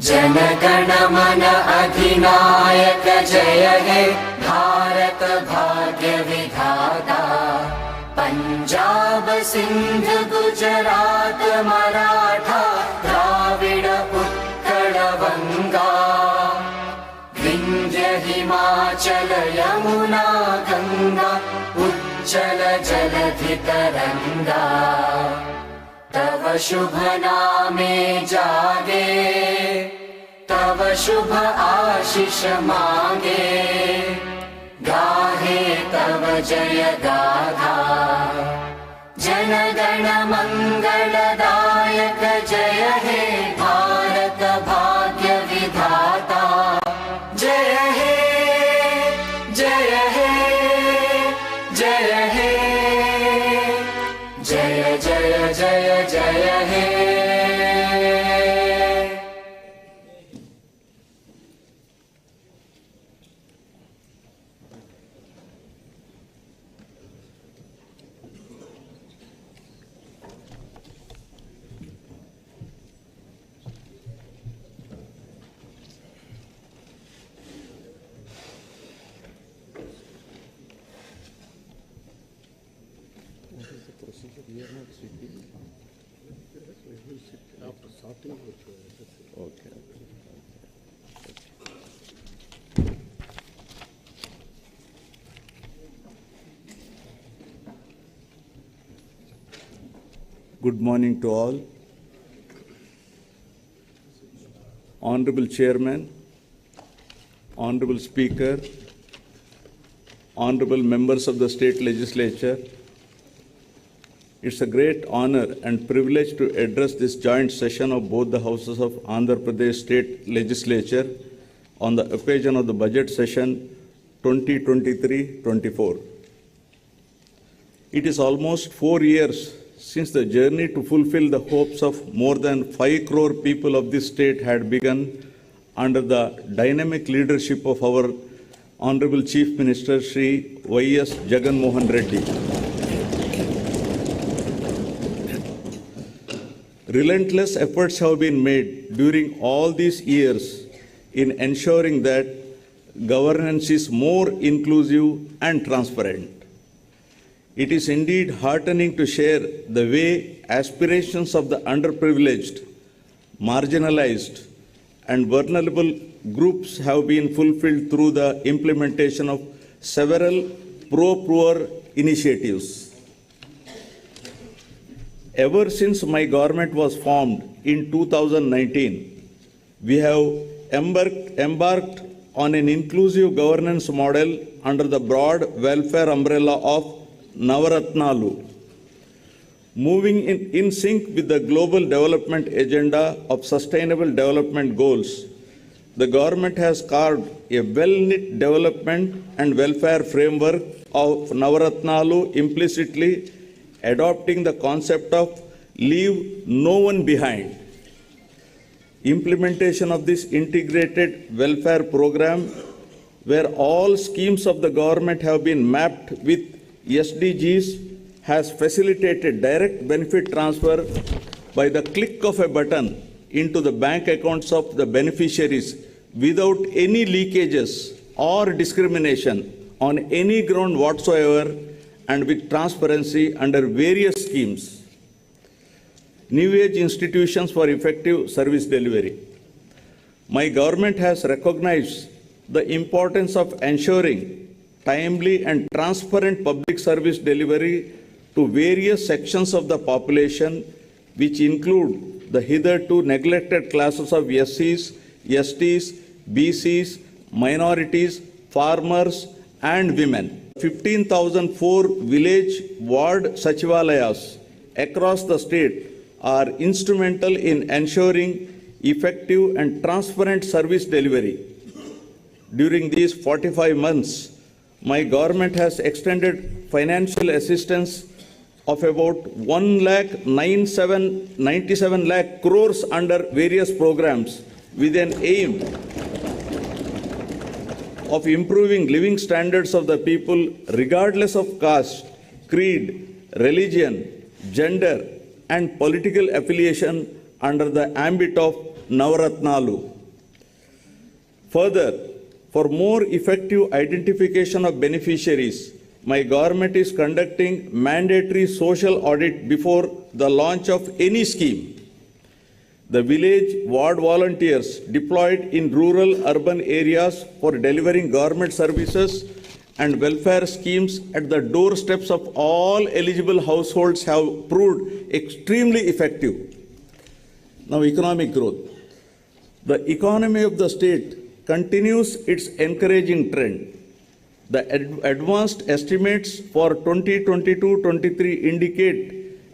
जनगण मन अधिनायक जय हे भारत भाग्य विधाता। पंजाब सिंध गुजरात मराठा द्राविड उत्कल वंगा। विंध्य हिमाचल यमुना गंगा उच्चल जलधि तरंगा। तव शुभ नामे जागे तव शुभ आशीष मांगे। गाहे तव जय गाथा जनगण मंगलदायक जय हे भारत भाग्य विधाता। जय हे जय हे जय हे जय जय जय जय हे। Good morning to all. Honorable Chairman, Honorable Speaker, Honorable Members of the State Legislature, it's a great honor and privilege to address this joint session of both the houses of Andhra Pradesh State Legislature on the occasion of the budget session 2023-24. It is almost 4 years since the journey to fulfill the hopes of more than 5 crore people of this state had begun under the dynamic leadership of our Honorable Chief Minister Shri Y.S. Jagan Mohan Reddy. Relentless efforts have been made during all these years in ensuring that governance is more inclusive and transparent. It is indeed heartening to share the way aspirations of the underprivileged, marginalized, and vulnerable groups have been fulfilled through the implementation of several pro-poor initiatives. Ever since my government was formed in 2019, we have embarked on an inclusive governance model under the broad welfare umbrella of Navaratnalu. Moving in sync with the global development agenda of sustainable development goals, the government has carved a well-knit development and welfare framework of Navaratnalu, implicitly adopting the concept of leave no one behind. Implementation of this integrated welfare program, where all schemes of the government have been mapped with SDGs, has facilitated direct benefit transfer by the click of a button into the bank accounts of the beneficiaries without any leakages or discrimination on any ground whatsoever, and with transparency under various schemes. New age institutions for effective service delivery. My government has recognized the importance of ensuring timely and transparent public service delivery to various sections of the population, which include the hitherto neglected classes of SCs, STs, BCs, minorities, farmers, and women. 15,004 village ward Sachivalayas across the state are instrumental in ensuring effective and transparent service delivery. During these 45 months, my government has extended financial assistance of about 1,97 lakh crores under various programs with an aim of improving living standards of the people regardless of caste, creed, religion, gender, and political affiliation under the ambit of Navaratnalu. Further, for more effective identification of beneficiaries, my government is conducting mandatory social audit before the launch of any scheme. The village ward volunteers deployed in rural urban areas for delivering government services and welfare schemes at the doorsteps of all eligible households have proved extremely effective. Now, economic growth. The economy of the state continues its encouraging trend. The advanced estimates for 2022-23 indicate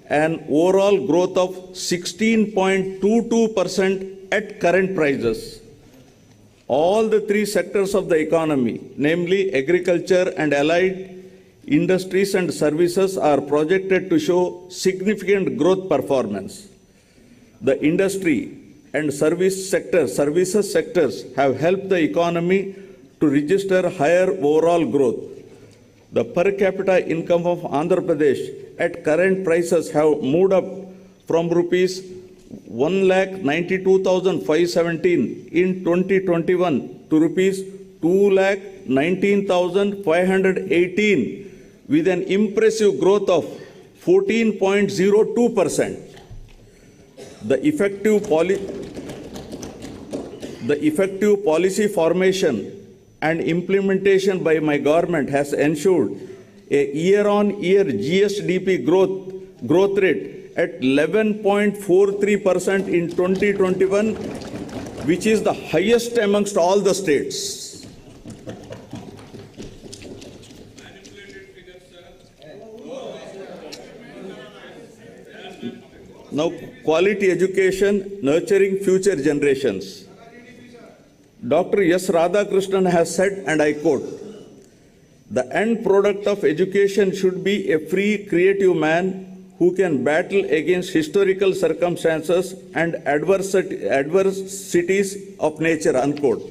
an overall growth of 16.22% at current prices. All the three sectors of the economy, namely agriculture and allied industries and services, are projected to show significant growth performance. The industry and services sectors have helped the economy to register higher overall growth. The per capita income of Andhra Pradesh at current prices have moved up from rupees 1,92,517 in 2021 to rupees 2,19,518 with an impressive growth of 14.02%. The effective policy formation and implementation by my government has ensured a year-on-year GSDP growth rate at 11.43% in 2021, which is the highest amongst all the states. Now, quality education, nurturing future generations. Dr. S. Radhakrishnan has said, and I quote, "The end product of education should be a free, creative man who can battle against historical circumstances and adversities of nature," unquote.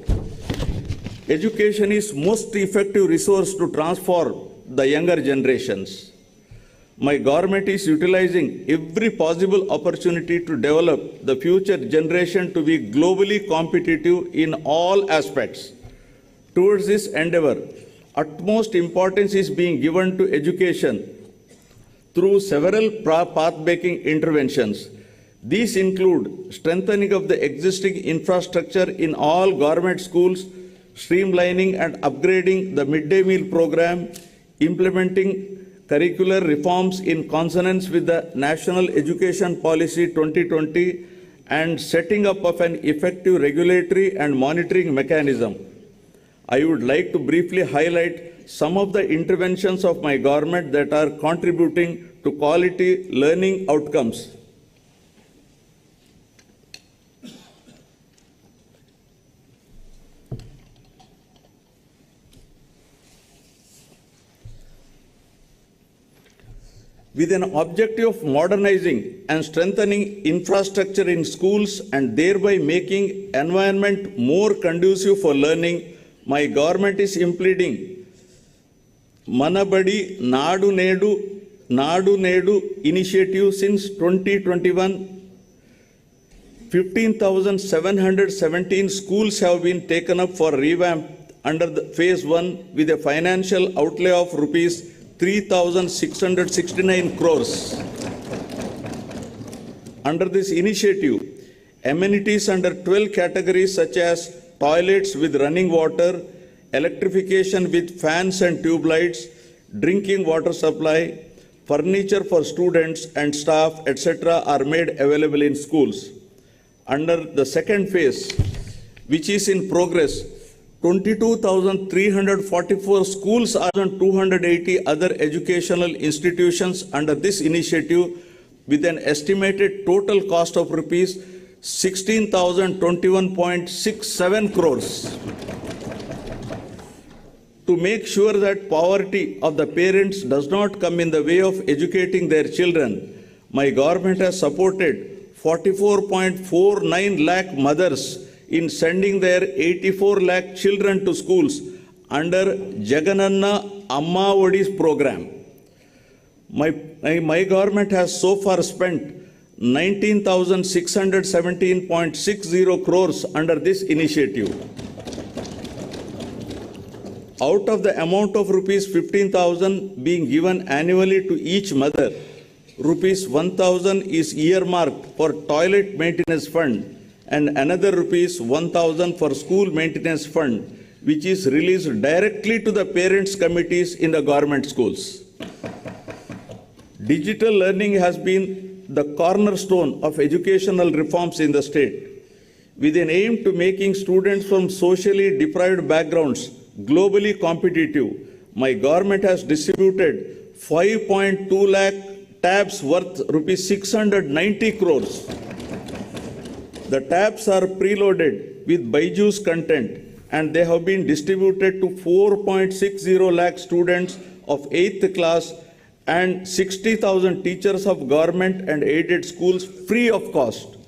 Education is most effective resource to transform the younger generations. My government is utilizing every possible opportunity to develop the future generation to be globally competitive in all aspects. Towards this endeavor, utmost importance is being given to education through several path-breaking interventions. These include strengthening of the existing infrastructure in all government schools, streamlining and upgrading the midday meal program, implementing curricular reforms in consonance with the National Education Policy 2020, and setting up of an effective regulatory and monitoring mechanism. I would like to briefly highlight some of the interventions of my government that are contributing to quality learning outcomes. With an objective of modernizing and strengthening infrastructure in schools and thereby making environment more conducive for learning, my government is implementing Manabadi Nadu Nedu initiative since 2021. 15,717 schools have been taken up for revamp under the phase 1 with a financial outlay of rupees 3,669 crores. Under this initiative, amenities under 12 categories such as toilets with running water, electrification with fans and tube lights, drinking water supply, furniture for students and staff, etc. are made available in schools. Under the second phase, which is in progress, 22,344 schools are and 280 other educational institutions under this initiative with an estimated total cost of rupees 16,021.67 crores. To make sure that poverty of the parents does not come in the way of educating their children, my government has supported 44.49 lakh mothers in sending their 84 lakh children to schools under Jagananna Amma Odi's program. My government has so far spent 19,617.60 crores under this initiative. Out of the amount of rupees 15,000 being given annually to each mother, rupees 1,000 is earmarked for toilet maintenance fund and another rupees 1,000 for school maintenance fund, which is released directly to the parents' committees in the government schools. Digital learning has been the cornerstone of educational reforms in the state. With an aim to making students from socially deprived backgrounds globally competitive, my government has distributed 5.2 lakh tabs worth rupees 690 crores. The tabs are preloaded with Byju's content and they have been distributed to 4.60 lakh students of 8th class and 60,000 teachers of government and aided schools free of cost.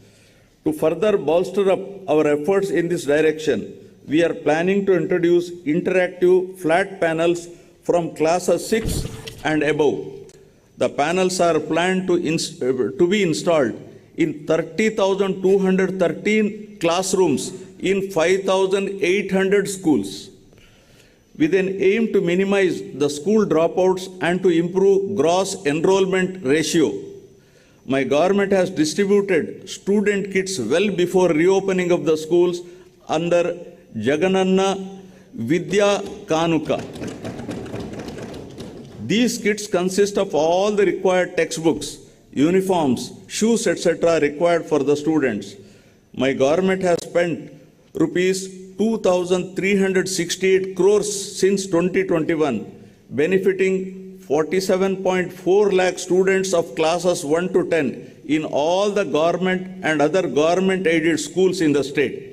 To further bolster up our efforts in this direction, we are planning to introduce interactive flat panels from classes 6 and above. The panels are planned to be installed in 30,213 classrooms in 5,800 schools. With an aim to minimize the school dropouts and to improve gross enrollment ratio, my government has distributed student kits well before reopening of the schools under Jagananna Vidya Kanuka. These kits consist of all the required textbooks, uniforms, shoes, etc. required for the students. My government has spent rupees 2,368 crores since 2021, benefiting 47.4 lakh students of classes 1 to 10 in all the government and other government-aided schools in the state.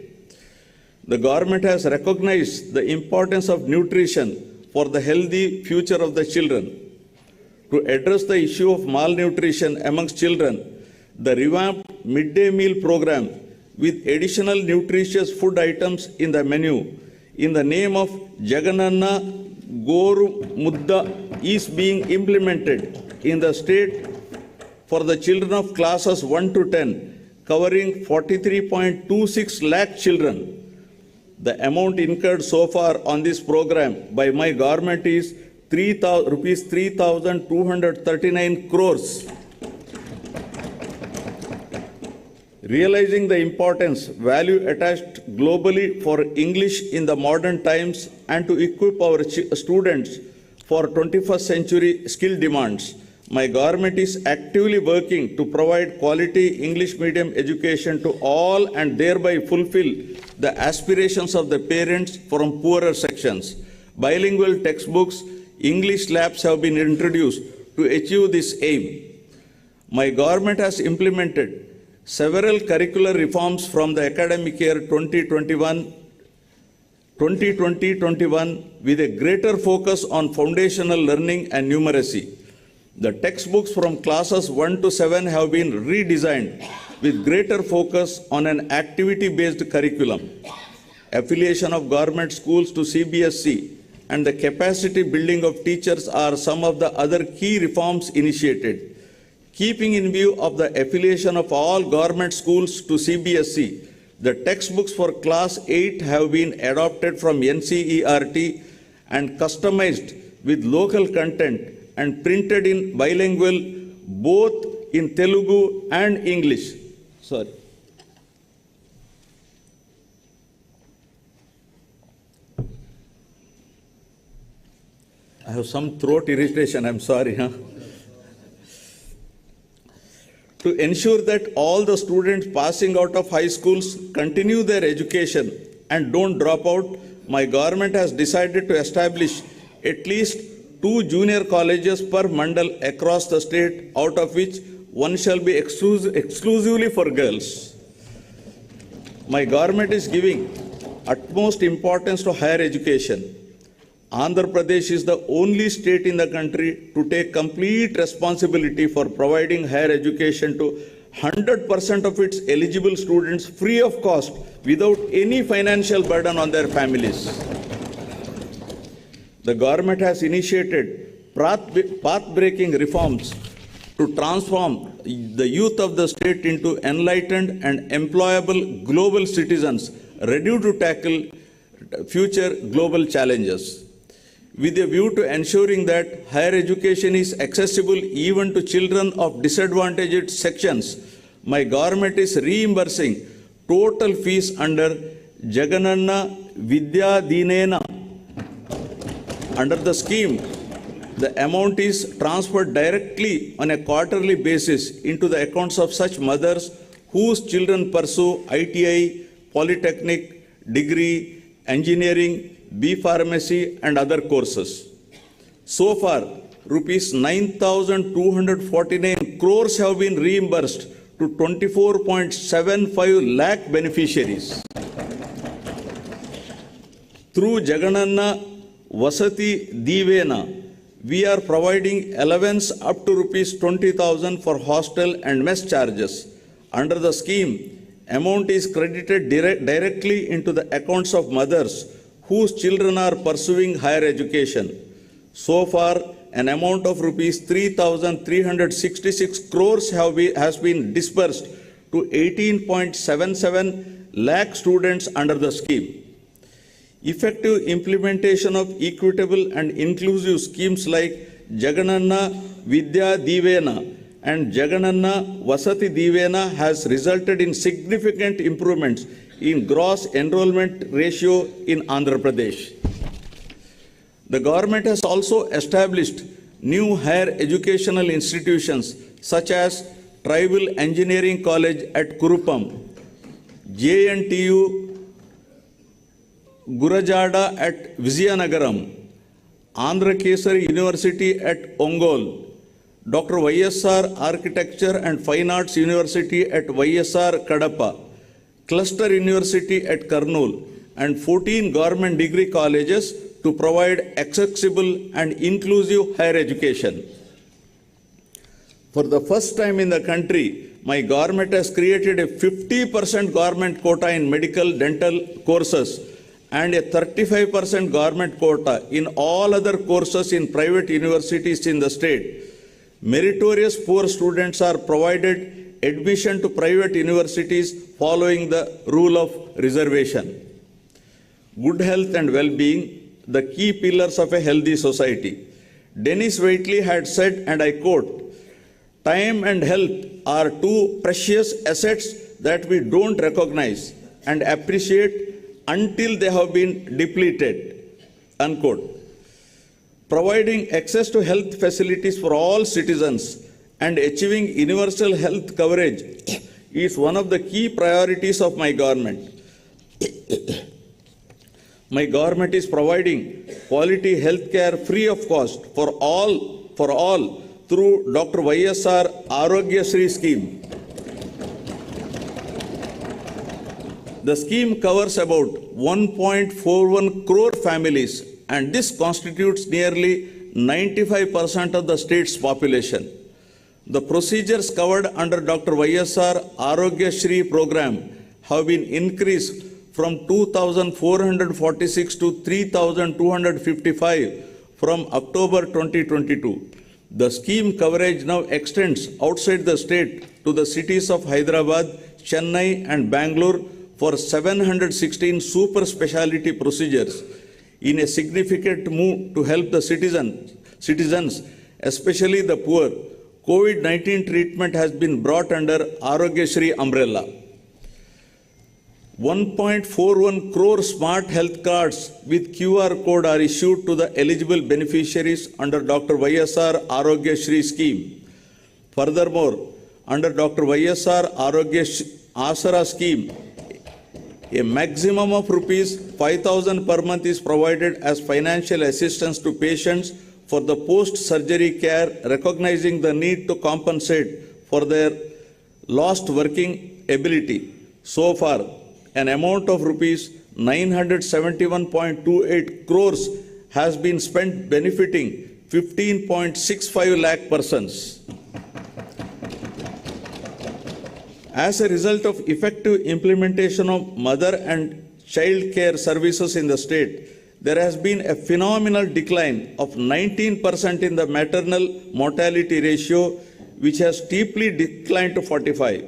The government has recognized the importance of nutrition for the healthy future of the children. To address the issue of malnutrition amongst children, the revamped midday meal program with additional nutritious food items in the menu in the name of Jagananna Goru Mudda is being implemented in the state for the children of classes 1 to 10, covering 43.26 lakh children. The amount incurred so far on this program by my government is rupees 3,239 crores. Realizing the importance, value attached globally for English in the modern times and to equip our students for 21st century skill demands, my government is actively working to provide quality English medium education to all and thereby fulfill the aspirations of the parents from poorer sections. Bilingual textbooks, English labs have been introduced to achieve this aim. My government has implemented several curricular reforms from the academic year 2020-21 with a greater focus on foundational learning and numeracy. The textbooks from classes 1 to 7 have been redesigned with greater focus on an activity-based curriculum. Affiliation of government schools to CBSE and the capacity building of teachers are some of the other key reforms initiated. Keeping in view of the affiliation of all government schools to CBSE, the textbooks for class 8 have been adopted from NCERT and customized with local content and printed in bilingual both in Telugu and English. Sorry. I have some throat irritation, I'm sorry. To ensure that all the students passing out of high schools continue their education and don't drop out, my government has decided to establish at least 2 junior colleges per mandal across the state, out of which one shall be exclusively for girls. My government is giving utmost importance to higher education. Andhra Pradesh is the only state in the country to take complete responsibility for providing higher education to 100% of its eligible students free of cost without any financial burden on their families. The government has initiated path-breaking reforms to transform the youth of the state into enlightened and employable global citizens ready to tackle future global challenges. with a view to ensuring that higher education is accessible even to children of disadvantaged sections, my government is reimbursing total fees under Jagananna Vidya Dinena. Under the scheme, the amount is transferred directly on a quarterly basis into the accounts of such mothers whose children pursue ITI, polytechnic, degree, engineering, B.Pharmacy and other courses. So far, rupees 9,249 crores have been reimbursed to 24.75 lakh beneficiaries. Through Jagananna Vasati Divena, we are providing allowance up to rupees 20,000 for hostel and mess charges. Under the scheme, amount is credited directly into the accounts of mothers whose children are pursuing higher education. So far, an amount of rupees 3,366 crores has been disbursed to 18.77 lakh students under the scheme. Effective implementation of equitable and inclusive schemes like Jagananna Vidya Divena and Jagananna Vasati Divena has resulted in significant improvements in gross enrollment ratio in Andhra Pradesh. The government has also established new higher educational institutions such as Tribal Engineering College at Kurupam, JNTU Gurajada at Vizianagaram, Andhra Kesari University at Ongole, Dr. YSR Architecture and Fine Arts University at YSR Kadapa, Cluster University at Kurnool, and 14 government degree colleges to provide accessible and inclusive higher education. For the first time in the country, my government has created a 50% government quota in medical dental courses and a 35% government quota in all other courses in private universities in the state. Meritorious poor students are provided admission to private universities following the rule of reservation. Good health and well-being, the key pillars of a healthy society. Dennis Waitley had said, and I quote, "Time and health are two precious assets that we don't recognize and appreciate until they have been depleted," unquote. Providing access to health facilities for all citizens and achieving universal health coverage is one of the key priorities of my government. My government is providing quality health care free of cost for all through Dr. YSR Arogya Shri scheme. The scheme covers about 1.41 crore families, and this constitutes nearly 95% of the state's population. The procedures covered under Dr. YSR Arogya Shri program have been increased from 2,446 to 3,255 from October 2022. The scheme coverage now extends outside the state to the cities of Hyderabad, Chennai and Bangalore for 716 super specialty procedures in a significant move to help the citizens, especially the poor. COVID-19 treatment has been brought under Arogya Shri umbrella. 1.41 crore smart health cards with QR code are issued to the eligible beneficiaries under Dr. YSR Arogya Shri scheme. Furthermore, under Dr. YSR Arogya Asara scheme, a maximum of rupees 5,000 per month is provided as financial assistance to patients for the post-surgery care, recognizing the need to compensate for their lost working ability. So far, an amount of rupees 971.28 crores has been spent benefiting 15.65 lakh persons. As a result of effective implementation of mother and child care services in the state, there has been a phenomenal decline of 19% in the maternal mortality ratio, which has steeply declined to 45.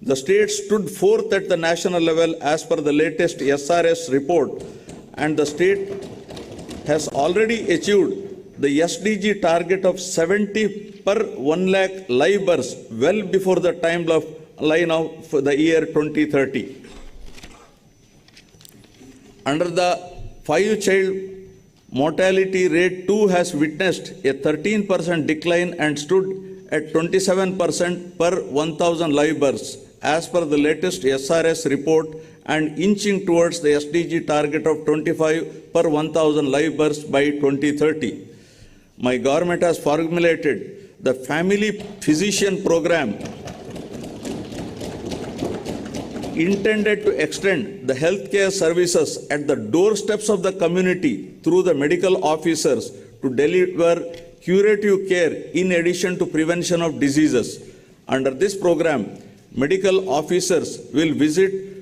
The state stood fourth at the national level as per the latest SRS report, and the state has already achieved the SDG target of 70 per 1 lakh live births well before the timeline of the year 2030. Under the 5-child mortality rate too has witnessed a 13% decline and stood at 27% per 1,000 live births as per the latest SRS report, and inching towards the SDG target of 25 per 1,000 live births by 2030. My government has formulated the Family Physician Program intended to extend the healthcare services at the doorsteps of the community through the medical officers to deliver curative care in addition to prevention of diseases. Under this program, medical officers will visit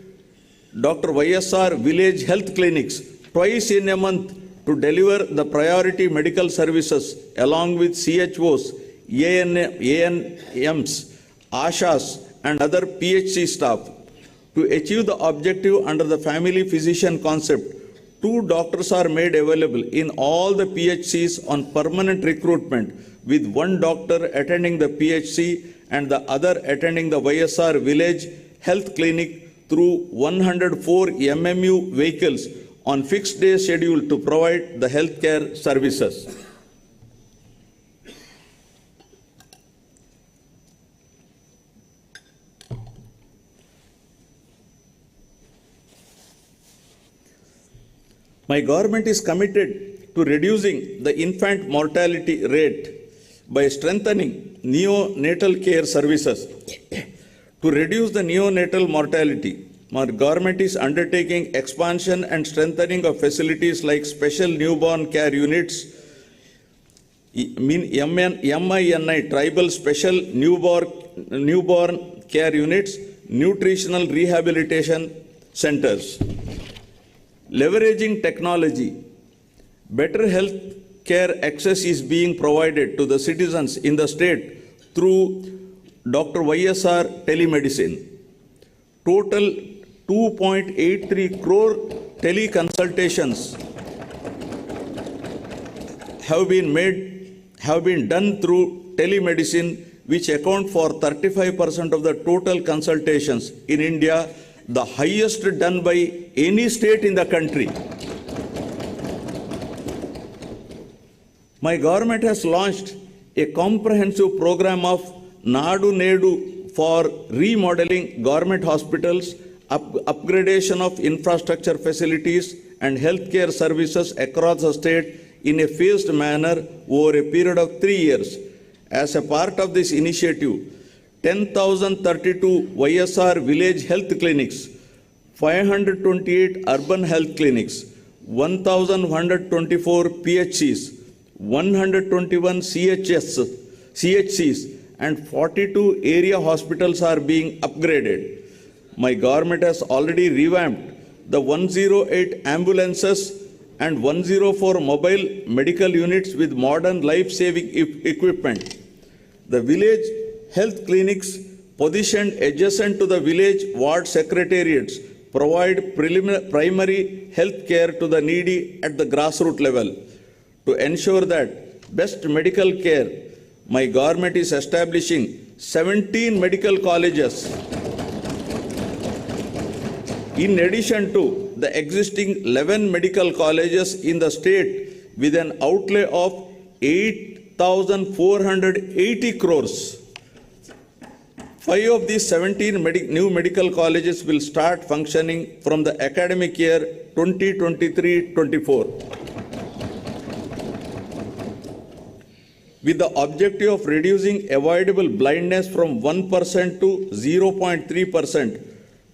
Dr. YSR village health clinics twice in a month to deliver the priority medical services along with CHOs, ANMs, ASHAs and other PHC staff. To achieve the objective under the family physician concept, 2 doctors are made available in all the PHCs on permanent recruitment, with 1 doctor attending the PHC and the other attending the YSR village health clinic through 104 MMU vehicles on fixed day schedule to provide the healthcare services. My government is committed to reducing the infant mortality rate by strengthening neonatal care services. To reduce the neonatal mortality, my government is undertaking expansion and strengthening of facilities like special newborn care units, MINI, tribal special newborn care units, nutritional rehabilitation centers. Leveraging technology, better health care access is being provided to the citizens in the state through Dr. YSR telemedicine. Total 2.83 crore teleconsultations have been done through telemedicine, which account for 35% of the total consultations in India, the highest done by any state in the country. My government has launched a comprehensive program of Nadu Nedu for remodeling government hospitals, upgradation of infrastructure facilities and healthcare services across the state in a phased manner over a period of 3 years. As a part of this initiative, 10,032 YSR village health clinics, 528 urban health clinics, 1,124 PHCs, 121 CHCs and 42 area hospitals are being upgraded. My government has already revamped the 108 ambulances and 104 mobile medical units with modern life-saving equipment. The village health clinics positioned adjacent to the village ward secretariats provide primary health care to the needy at the grassroots level. To ensure that best medical care, my government is establishing 17 medical colleges in addition to the existing 11 medical colleges in the state with an outlay of 8,480 crores. 5 of these 17 new medical colleges will start functioning from the academic year 2023-24. With the objective of reducing avoidable blindness from 1% to 0.3%,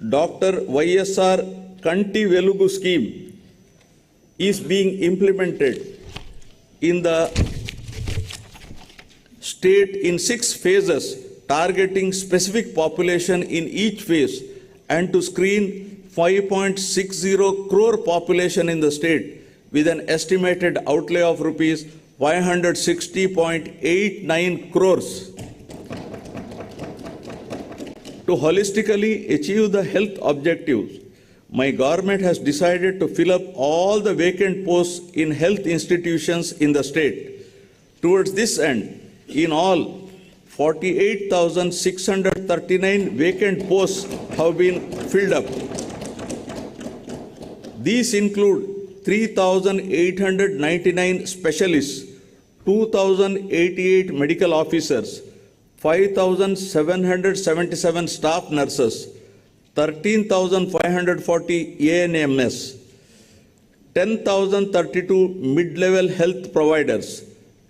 Dr. YSR Kanti Velugu scheme is being implemented in the state in 6 phases, targeting specific population in each phase, and to screen 5.60 crore population in the state with an estimated outlay of rupees 560.89 crores. To holistically achieve the health objectives, my government has decided to fill up all the vacant posts in health institutions in the state. Towards this end, in all, 48,639 vacant posts have been filled up. These include 3,899 specialists, 2,088 medical officers, 5,777 staff nurses, 13,540 ANMS, 10,032 mid-level health providers,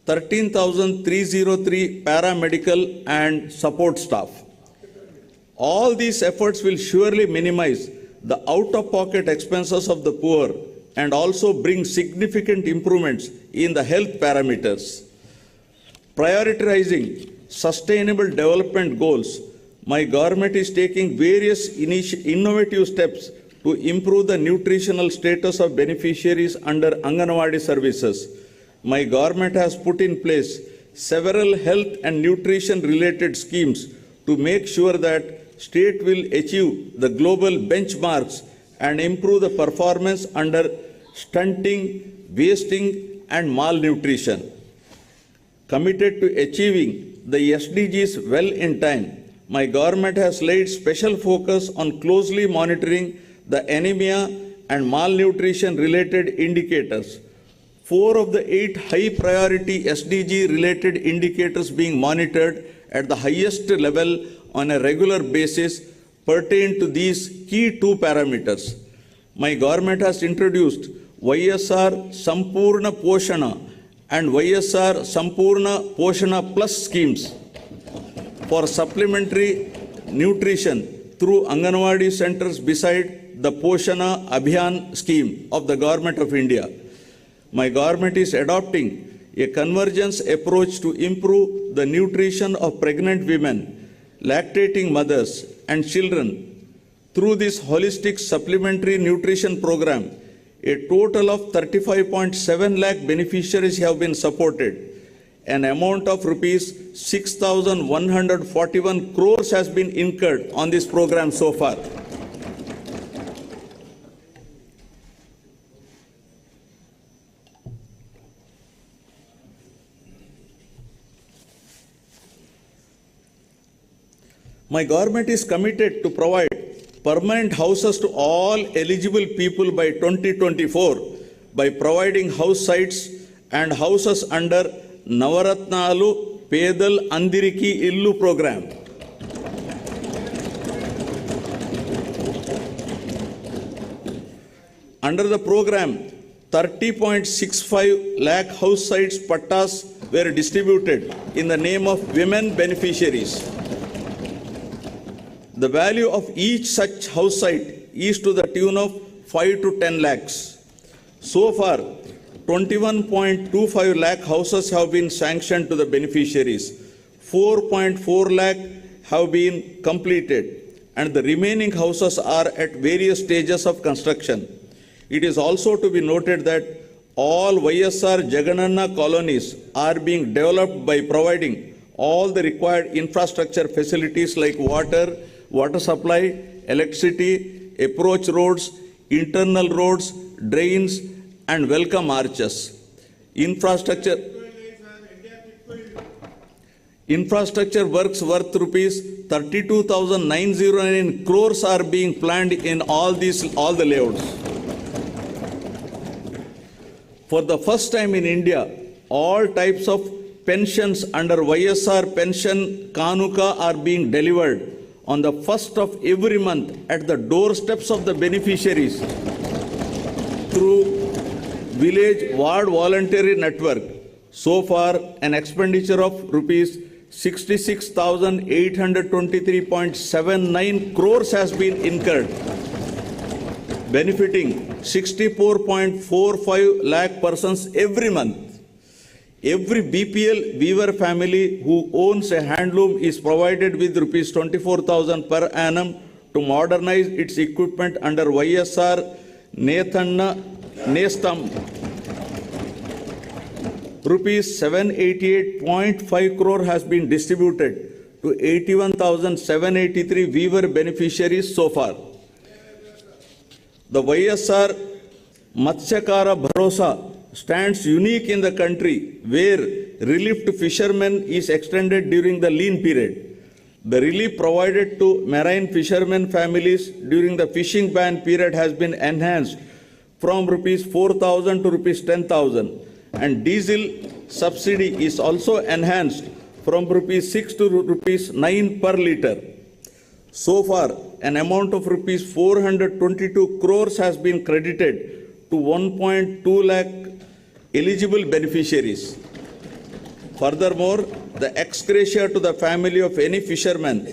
13,303 paramedical and support staff. All these efforts will surely minimize the out-of-pocket expenses of the poor and also bring significant improvements in the health parameters. Prioritizing sustainable development goals, my government is taking various innovative steps to improve the nutritional status of beneficiaries under Anganwadi services. My government has put in place several health and nutrition related schemes to make sure that state will achieve the global benchmarks and improve the performance under stunting, wasting and malnutrition. Committed to achieving the SDGs well in time, my government has laid special focus on closely monitoring the anemia and malnutrition related indicators. 4 of the 8 high priority SDG related indicators being monitored at the highest level on a regular basis pertain to these key 2 parameters. My government has introduced YSR Sampurna Poshana and YSR Sampurna Poshana Plus schemes for supplementary nutrition through Anganwadi centers beside the Poshana Abhiyan scheme of the Government of India. My government is adopting a convergence approach to improve the nutrition of pregnant women, lactating mothers and children. Through this holistic supplementary nutrition program, a total of 35.7 lakh beneficiaries have been supported. An amount of rupees 6,141 crores has been incurred on this program so far. My government is committed to provide permanent houses to all eligible people by 2024 by providing house sites and houses under Navaratnalu Pedal Andiriki Illu program. Under the program, 30.65 lakh house sites pattas were distributed in the name of women beneficiaries. The value of each such house site is to the tune of 5 to 10 lakhs. So far, 21.25 lakh houses have been sanctioned to the beneficiaries. 4.4 lakh have been completed, and the remaining houses are at various stages of construction. It is also to be noted that all YSR Jagananna colonies are being developed by providing all the required infrastructure facilities like water supply, electricity, approach roads, internal roads, drains, and welcome arches. Infrastructure works worth rupees 32,909 crores are being planned in all the layouts. For the first time in India, all types of pensions under YSR Pension Kanuka are being delivered on the first of every month at the doorsteps of the beneficiaries through Village Ward Voluntary Network. So far, an expenditure of rupees 66,823.79 crores has been incurred, benefiting 64.45 lakh persons every month. Every BPL weaver family who owns a handloom is provided with rupees 24,000 per annum to modernize its equipment under YSR Nethanna Nestam. Rupees 788.5 crore has been distributed to 81,783 weaver beneficiaries so far. The YSR Matsyakara Bharosa stands unique in the country, where relief to fishermen is extended during the lean period. The relief provided to marine fishermen families during the fishing ban period has been enhanced from rupees 4,000 to rupees 10,000, and diesel subsidy is also enhanced from rupees 6 to rupees 9 per litre. So far, an amount of rupees 422 crores has been credited to 1.2 lakh eligible beneficiaries. Furthermore, the ex gratia to the family of any fisherman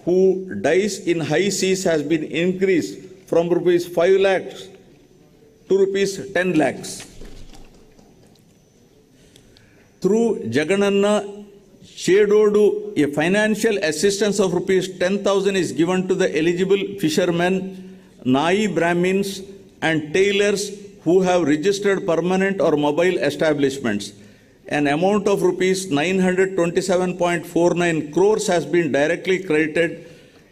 who dies in high seas has been increased from rupees 5 lakhs to rupees 10 lakhs. Through Jagananna Chedodu, a financial assistance of rupees 10,000 is given to the eligible fishermen, Nai Brahmins and tailors who have registered permanent or mobile establishments. An amount of rupees 927.49 crores has been directly credited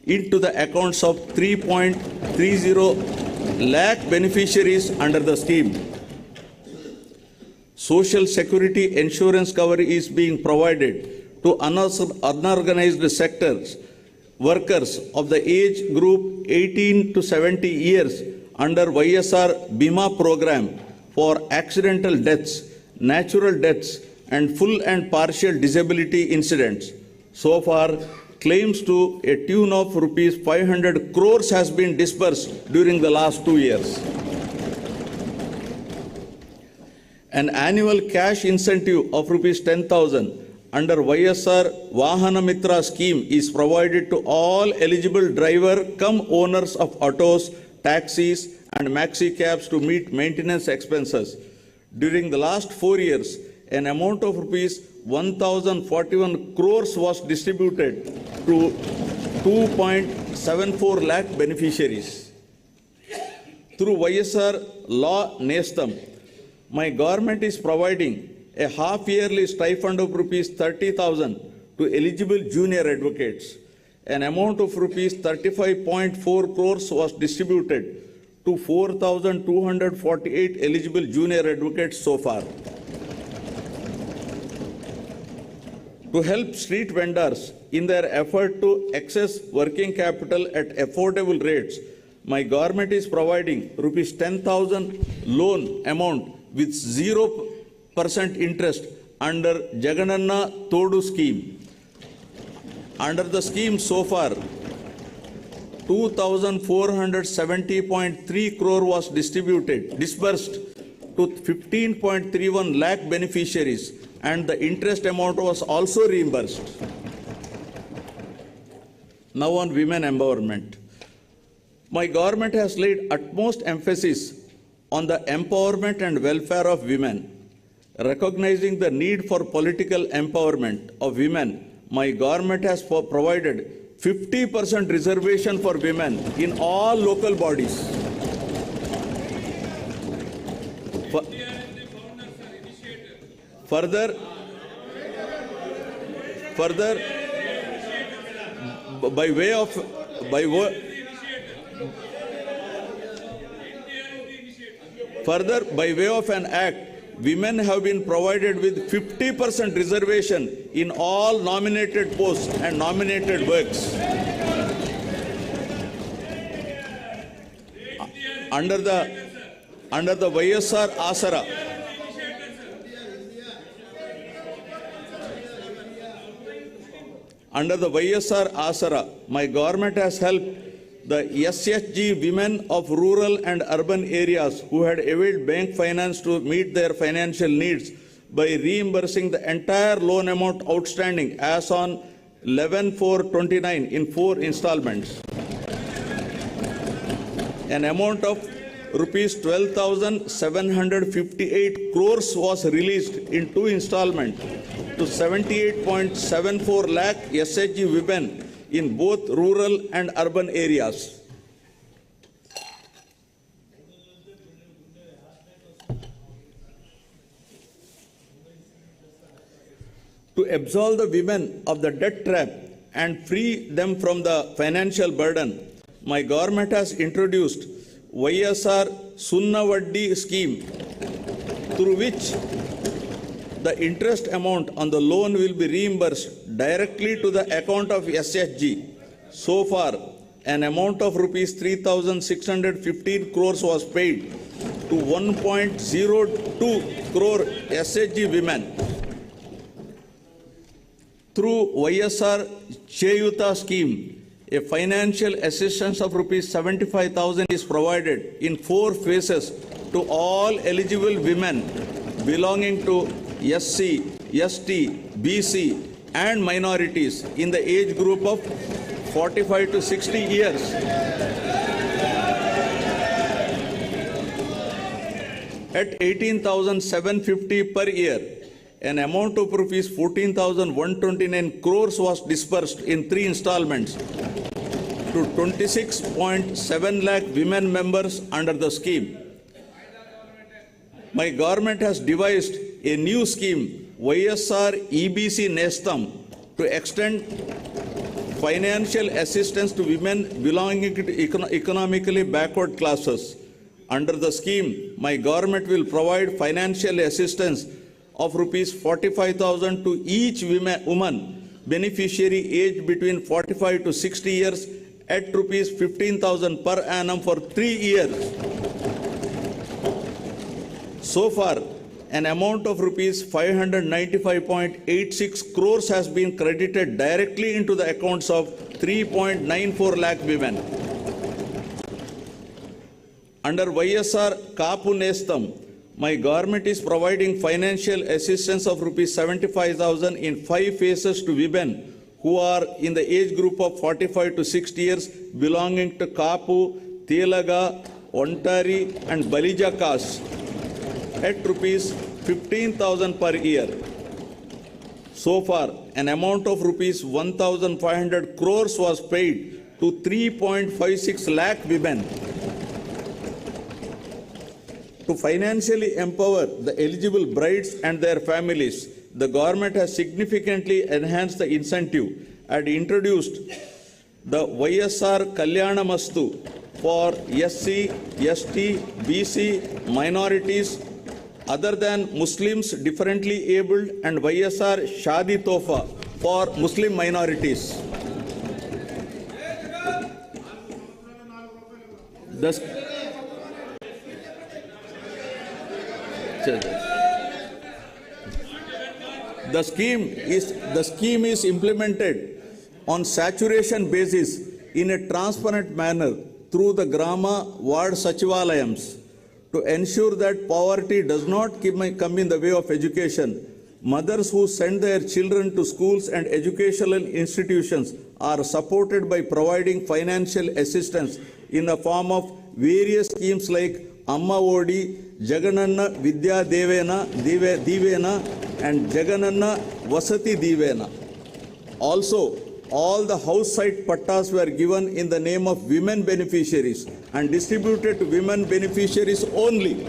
into the accounts of 3.30 lakh beneficiaries under the scheme. Social security insurance cover is being provided to unorganized sectors, workers of the age group 18 to 70 years under YSR Bima program for accidental deaths, natural deaths, and full and partial disability incidents. So far, claims to a tune of rupees 500 crores has been disbursed during the last 2 years. An annual cash incentive of rupees 10,000 under YSR Vahana Mitra scheme is provided to all eligible driver cum owners of autos, taxis, and maxi cabs to meet maintenance expenses. During the last 4 years, an amount of rupees 1,041 crores was distributed to 2.74 lakh beneficiaries. Through YSR Law Nestam, my government is providing a half-yearly stipend of rupees 30,000 to eligible junior advocates. An amount of rupees 35.4 crores was distributed to 4,248 eligible junior advocates so far. To help street vendors in their effort to access working capital at affordable rates, my government is providing rupees 10,000 loan amount with 0% interest under Jagananna Todu scheme. Under the scheme so far, 2,470.3 crore was disbursed to 15.31 lakh beneficiaries, and the interest amount was also reimbursed. Now on women empowerment. My government has laid utmost emphasis on the empowerment and welfare of women. Recognizing the need for political empowerment of women, my government has provided 50% reservation for women in all local bodies. Further, by way of an act, women have been provided with 50% reservation in all nominated posts and nominated works. Under the YSR Asara, my government has helped the SHG women of rural and urban areas who had availed bank finance to meet their financial needs by reimbursing the entire loan amount outstanding as on 11/4/29 in 4 installments. An amount of rupees 12,758 crores was released in 2 installments to 78.74 lakh SHG women in both rural and urban areas. To absolve the women of the debt trap and free them from the financial burden, my government has introduced YSR Sunnavaddi scheme, through which the interest amount on the loan will be reimbursed directly to the account of SHG. So far, an amount of rupees 3,615 crores was paid to 1.02 crore SHG women. Through YSR Cheyuta scheme, a financial assistance of rupees 75,000 is provided in 4 phases to all eligible women belonging to SC, ST, BC and minorities in the age group of 45 to 60 years. At 18,750 per year, an amount of rupees 14,129 crores was disbursed in 3 installments to 26.7 lakh women members under the scheme. My government has devised a new scheme, YSR EBC Nestam, to extend financial assistance to women belonging to economically backward classes. Under the scheme, my government will provide financial assistance of rupees 45,000 to each woman beneficiary aged between 45 to 60 years at rupees 15,000 per annum for 3 years. So far, an amount of rupees 595.86 crores has been credited directly into the accounts of 3.94 lakh women. Under YSR Kapu Nestam, my government is providing financial assistance of rupees 75,000 in 5 phases to women who are in the age group of 45 to 60 years belonging to Kapu, Telaga, Ontari and Balija castes at rupees 15,000 per year. So far, an amount of rupees 1,500 crores was paid to 3.56 lakh women. To financially empower the eligible brides and their families, the government has significantly enhanced the incentive and introduced the YSR Kalyanamastu for SC, ST, BC, minorities other than Muslims differently abled and YSR Shadi Tofa for Muslim minorities. The scheme is implemented on saturation basis in a transparent manner through the Grama Ward Sachivalayams to ensure that poverty does not come in the way of education. Mothers who send their children to schools and educational institutions are supported by providing financial assistance in the form of various schemes like Amma Odi, Jagananna Vidya Divena and Jagananna Vasati Divena. Also, all the house site pattas were given in the name of women beneficiaries and distributed to women beneficiaries only.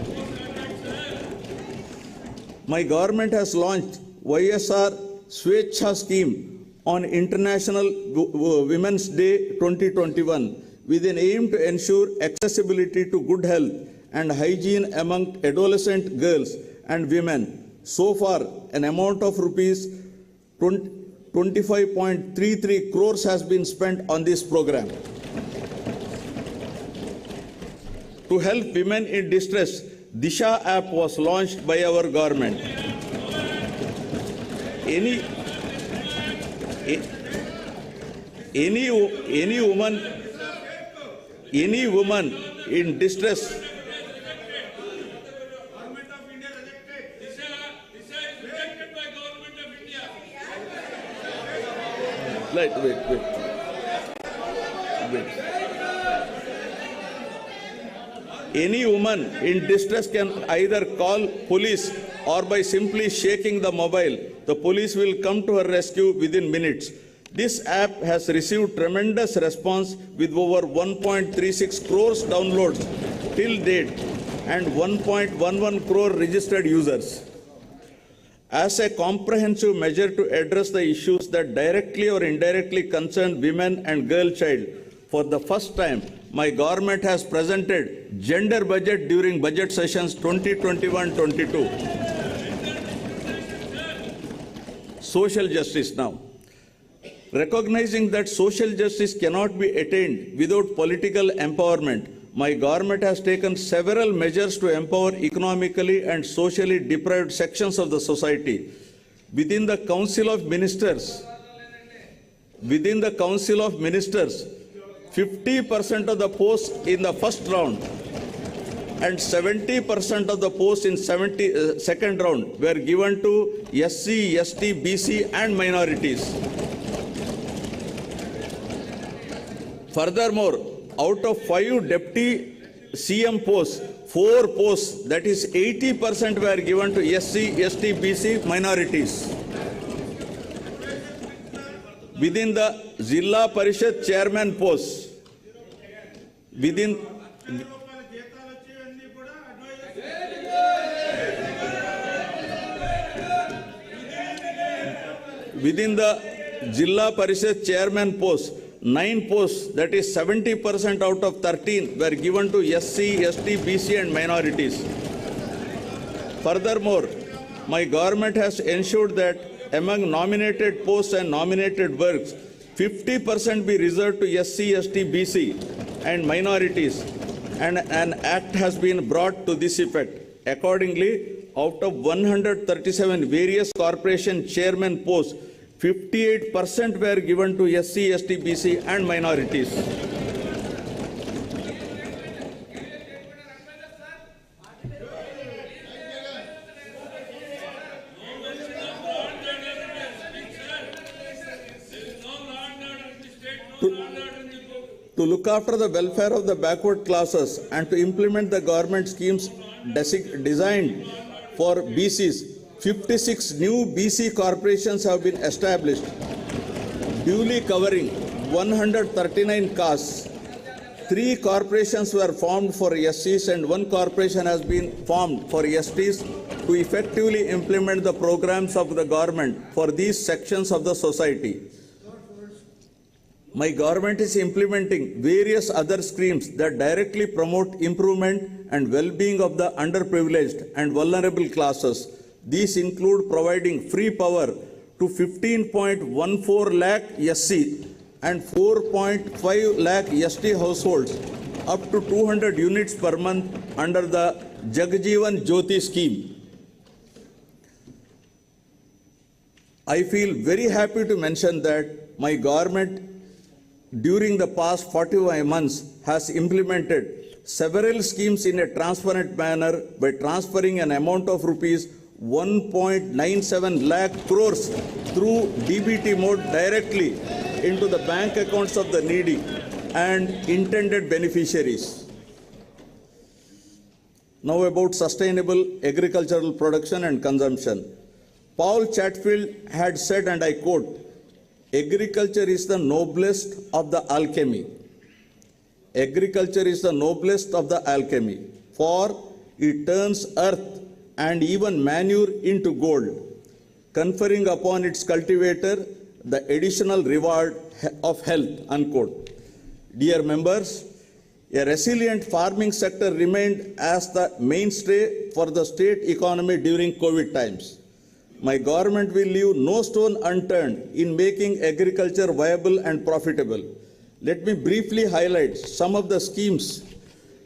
My government has launched YSR Swechha scheme on International Women's Day 2021 with an aim to ensure accessibility to good health and hygiene among adolescent girls and women. So far, an amount of rupees 25.33 crores has been spent on this program. To help women in distress, Disha app was launched by our government. Any woman in distress wait. Any woman in distress can either call police or by simply shaking the mobile, the police will come to her rescue within minutes. This app has received tremendous response with over 1.36 crores downloads till date and 1.11 crore registered users. As a comprehensive measure to address the issues that directly or indirectly concern women and girl child, For the first time, my government has presented gender budget during budget sessions 2021-22. Social justice now. Recognizing that social justice cannot be attained without political empowerment, my government has taken several measures to empower economically and socially deprived sections of the society. Within the Council of Ministers, 50% of the posts in the first round and 70% of the posts in second round were given to SC, ST, BC and minorities. Furthermore, out of 5 deputy CM posts, 4 posts, that is 80%, were given to SC, ST, BC minorities. Within the Zilla Parishad chairman posts, within the Zilla Parishad chairman posts, 9 posts, that is 70% out of 13, were given to SC, ST, BC and minorities. Furthermore, my government has ensured that among nominated posts and nominated works, 50% be reserved to SC, ST, BC and minorities, and an act has been brought to this effect. Accordingly, out of 137 various corporation chairman posts, 58% were given to SC, ST, BC and minorities. To look after the welfare of the backward classes and to implement the government schemes designed for BCs, 56 new BC corporations have been established, duly covering 139 castes. 3 corporations were formed for SCs and 1 corporation has been formed for STs to effectively implement the programs of the government for these sections of the society. My government is implementing various other schemes that directly promote improvement and well-being of the underprivileged and vulnerable classes. These include providing free power to 15.14 lakh SC and 4.5 lakh ST households up to 200 units per month under the Jagjeevan Jyoti scheme. I feel very happy to mention that my government during the past 45 months has implemented several schemes in a transparent manner by transferring an amount of rupees 1.97 lakh crores through DBT mode directly into the bank accounts of the needy and intended beneficiaries. Now about sustainable agricultural production and consumption. Paul Chatfield had said, and I quote, "Agriculture is the noblest of the alchemy. Agriculture is the noblest of the alchemy, for it turns earth and even manure into gold, conferring upon its cultivator the additional reward of health," unquote. Dear members, a resilient farming sector remained as the mainstay for the state economy during COVID times. My government will leave no stone unturned in making agriculture viable and profitable. Let me briefly highlight some of the schemes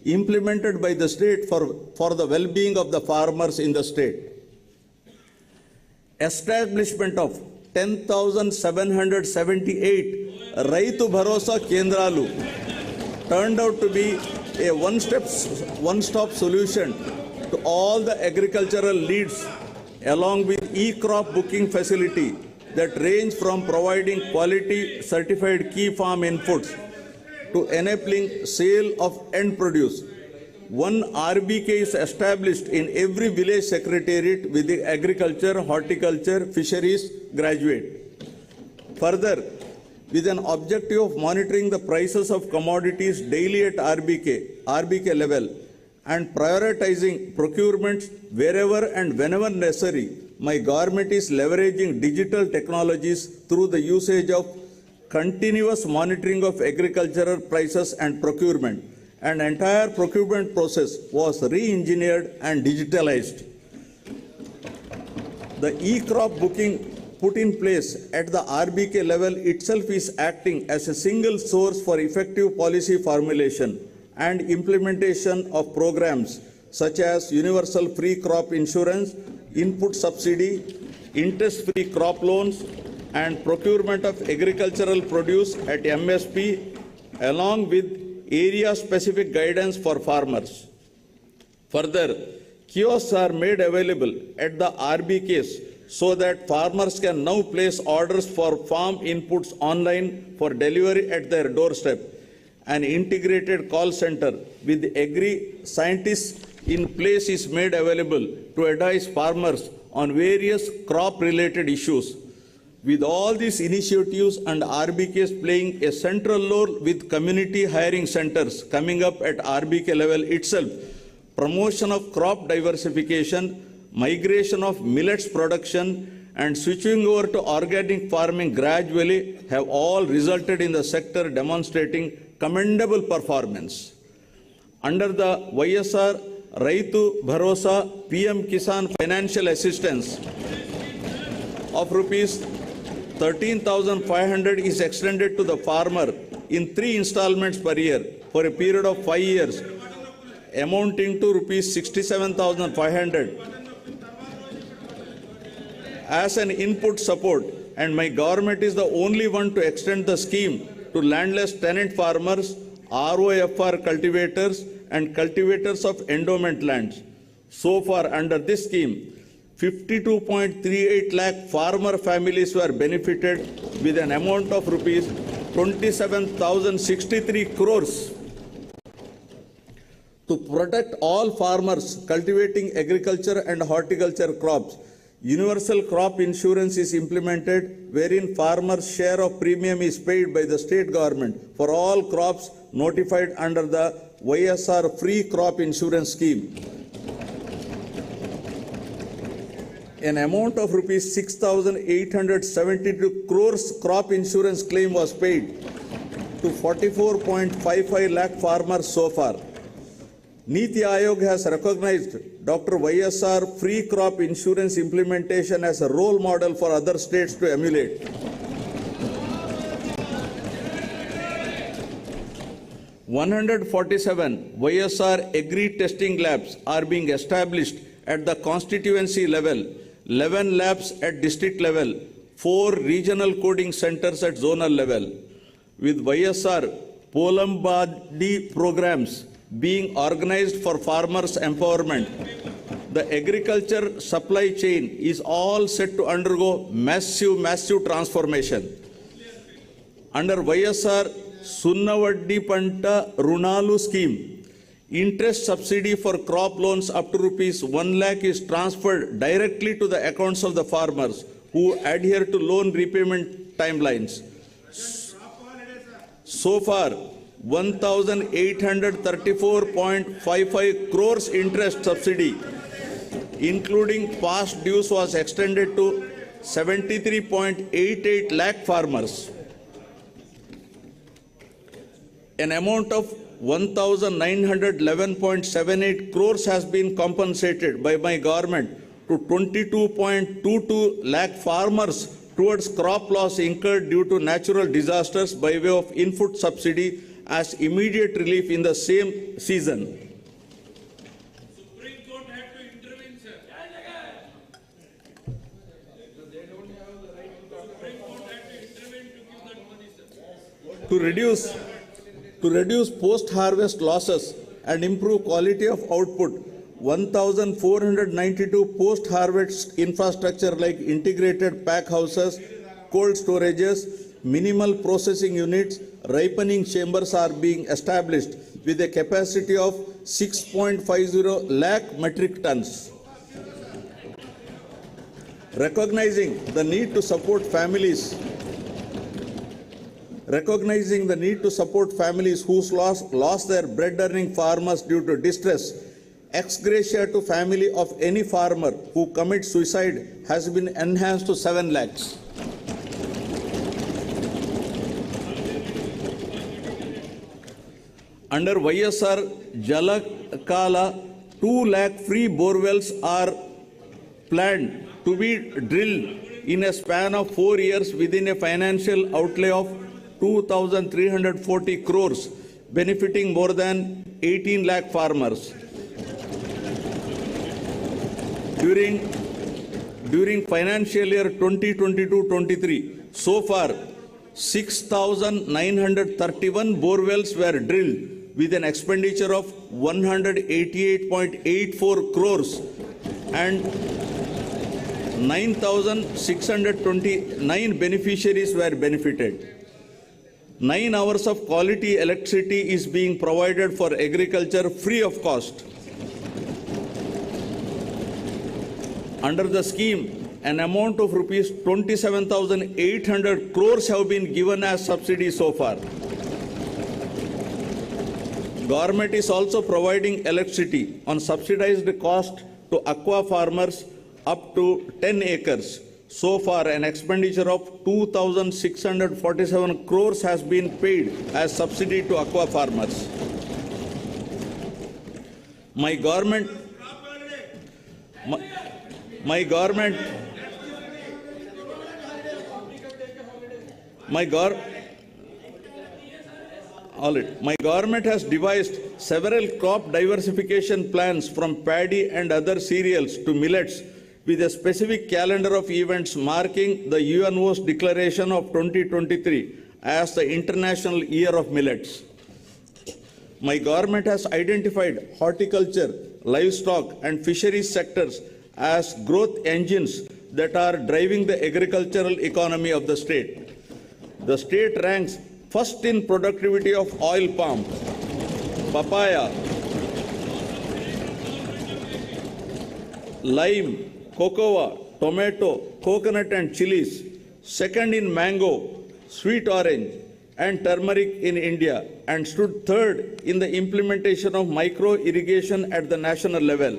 implemented by the state for the well-being of the farmers in the state. Establishment of 10,778 Raitu Bharosa Kendralu turned out to be a one-stop solution to all the agricultural needs, along with e-crop booking facility that range from providing quality certified key farm inputs to enabling sale of end produce. One RBK is established in every village secretariat with the agriculture, horticulture, fisheries graduate. Further, with an objective of monitoring the prices of commodities daily at RBK level, and prioritizing procurements wherever and whenever necessary, my government is leveraging digital technologies through the usage of continuous monitoring of agricultural prices and procurement. An entire procurement process was re-engineered and digitalized. The e-crop booking put in place at the RBK level itself is acting as a single source for effective policy formulation and implementation of programs such as universal free crop insurance, input subsidy, interest-free crop loans, and procurement of agricultural produce at MSP, along with area-specific guidance for farmers. Further, kiosks are made available at the RBKs so that farmers can now place orders for farm inputs online for delivery at their doorstep. An integrated call center with agri-scientists in place is made available to advise farmers on various crop-related issues. With all these initiatives and RBKs playing a central role with community hiring centers coming up at RBK level itself, promotion of crop diversification, migration of millets production, and switching over to organic farming gradually have all resulted in the sector demonstrating commendable performance. Under the YSR Raitu Bharosa PM Kisan financial assistance of rupees 13,500 is extended to the farmer in 3 installments per year for a period of 5 years, amounting to rupees 67,500 as an input support, and my government is the only one to extend the scheme to landless tenant farmers, ROFR cultivators, and cultivators of endowment lands. So far, under this scheme, 52.38 lakh farmer families were benefited with an amount of rupees 27,063 crores. To protect all farmers cultivating agriculture and horticulture crops, universal crop insurance is implemented, wherein farmers' share of premium is paid by the state government for all crops notified under the YSR free crop insurance scheme. An amount of rupees 6,872 crores crop insurance claim was paid to 44.55 lakh farmers so far. Niti Aayog has recognized Dr. YSR free crop insurance implementation as a role model for other states to emulate. 147 YSR agri testing labs are being established at the constituency level, 11 labs at district level, 4 regional coding centers at zonal level. With YSR Polambadi programs being organized for farmers' empowerment, the agriculture supply chain is all set to undergo massive transformation. Under YSR Sunnavaddi Panta Runalu scheme, interest subsidy for crop loans up to rupees 1 lakh is transferred directly to the accounts of the farmers who adhere to loan repayment timelines. So far, 1,834.55 crores interest subsidy, including past dues, was extended to 73.88 lakh farmers. An amount of 1,911.78 crores has been compensated by my government to 22.22 lakh farmers towards crop loss incurred due to natural disasters by way of input subsidy as immediate relief in the same season. Supreme Court had to intervene, sir. They don't have the right to talk. Supreme Court had to intervene to give that money, sir. To reduce post-harvest losses and improve quality of output, 1,492 post-harvest infrastructure like integrated pack houses, cold storages, minimal processing units, ripening chambers are being established with a capacity of 6.50 lakh metric tons. Recognizing the need to support families who lost their bread-earning farmers due to distress, ex gratia to family of any farmer who commits suicide has been enhanced to 7 lakhs. Under YSR Jalakala, 2 lakh free borewells are planned to be drilled in a span of 4 years within a financial outlay of 2,340 crores, benefiting more than 18 lakh farmers. During financial year 2022-23, so far 6,931 borewells were drilled with an expenditure of 188.84 crores and 9,629 beneficiaries were benefited. 9 hours of quality electricity is being provided for agriculture free of cost. Under the scheme, an amount of rupees 27,800 crores have been given as subsidy so far. Government is also providing electricity on subsidized cost to aqua farmers up to 10 acres. So far, an expenditure of 2,647 crores has been paid as subsidy to aqua farmers. My government has devised several crop diversification plans from paddy and other cereals to millets with a specific calendar of events marking the UNO's declaration of 2023 as the International Year of Millets. My government has identified horticulture, livestock and fisheries sectors as growth engines that are driving the agricultural economy of the state. The state ranks first in productivity of oil palm, papaya, lime, cocoa, tomato, coconut and chilies, second in mango, sweet orange and turmeric in India, and stood third in the implementation of micro irrigation at the national level.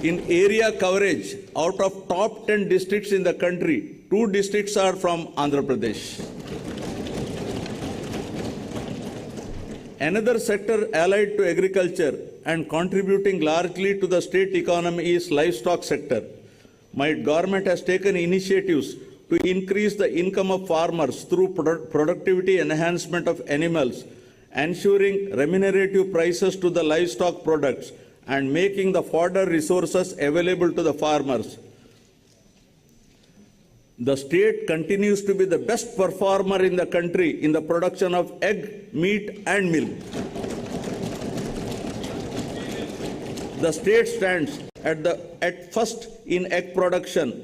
In area coverage, out of top 10 districts in the country, 2 districts are from Andhra Pradesh. Another sector allied to agriculture and contributing largely to the state economy is livestock sector. My government has taken initiatives to increase the income of farmers through productivity enhancement of animals, ensuring remunerative prices to the livestock products, and making the fodder resources available to the farmers. The state continues to be the best performer in the country in the production of egg, meat and milk. The state stands at first in egg production,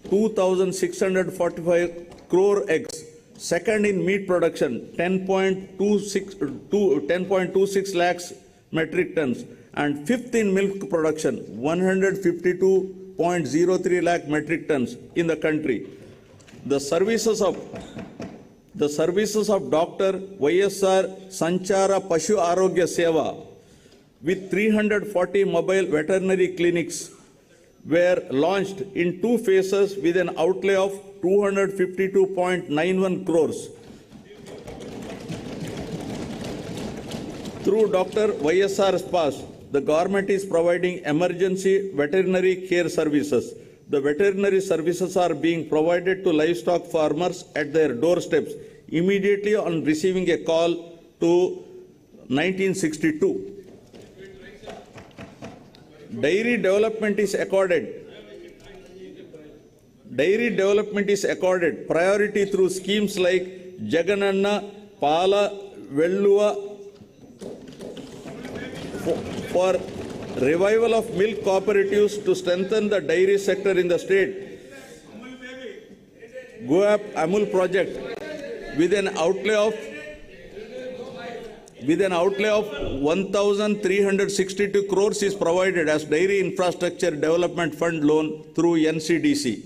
2,645 crore eggs. Second in meat production, 10.26 lakhs metric tons. And fifth in milk production, 152.03 lakh metric tons in the country. The services of Dr. YSR Sanchara Pashu Arogya Seva with 340 mobile veterinary clinics were launched in 2 phases with an outlay of 252.91 crores. Through Dr. YSR Spas, the government is providing emergency veterinary care services. The veterinary services are being provided to livestock farmers at their doorsteps immediately on receiving a call to 1962. Dairy development is accorded priority through schemes like Jagananna, Pala, Velluva, for revival of milk cooperatives to strengthen the dairy sector in the state. Go Up Amul project with an outlay of 1,362 crores is provided as Dairy Infrastructure Development Fund loan through NCDC.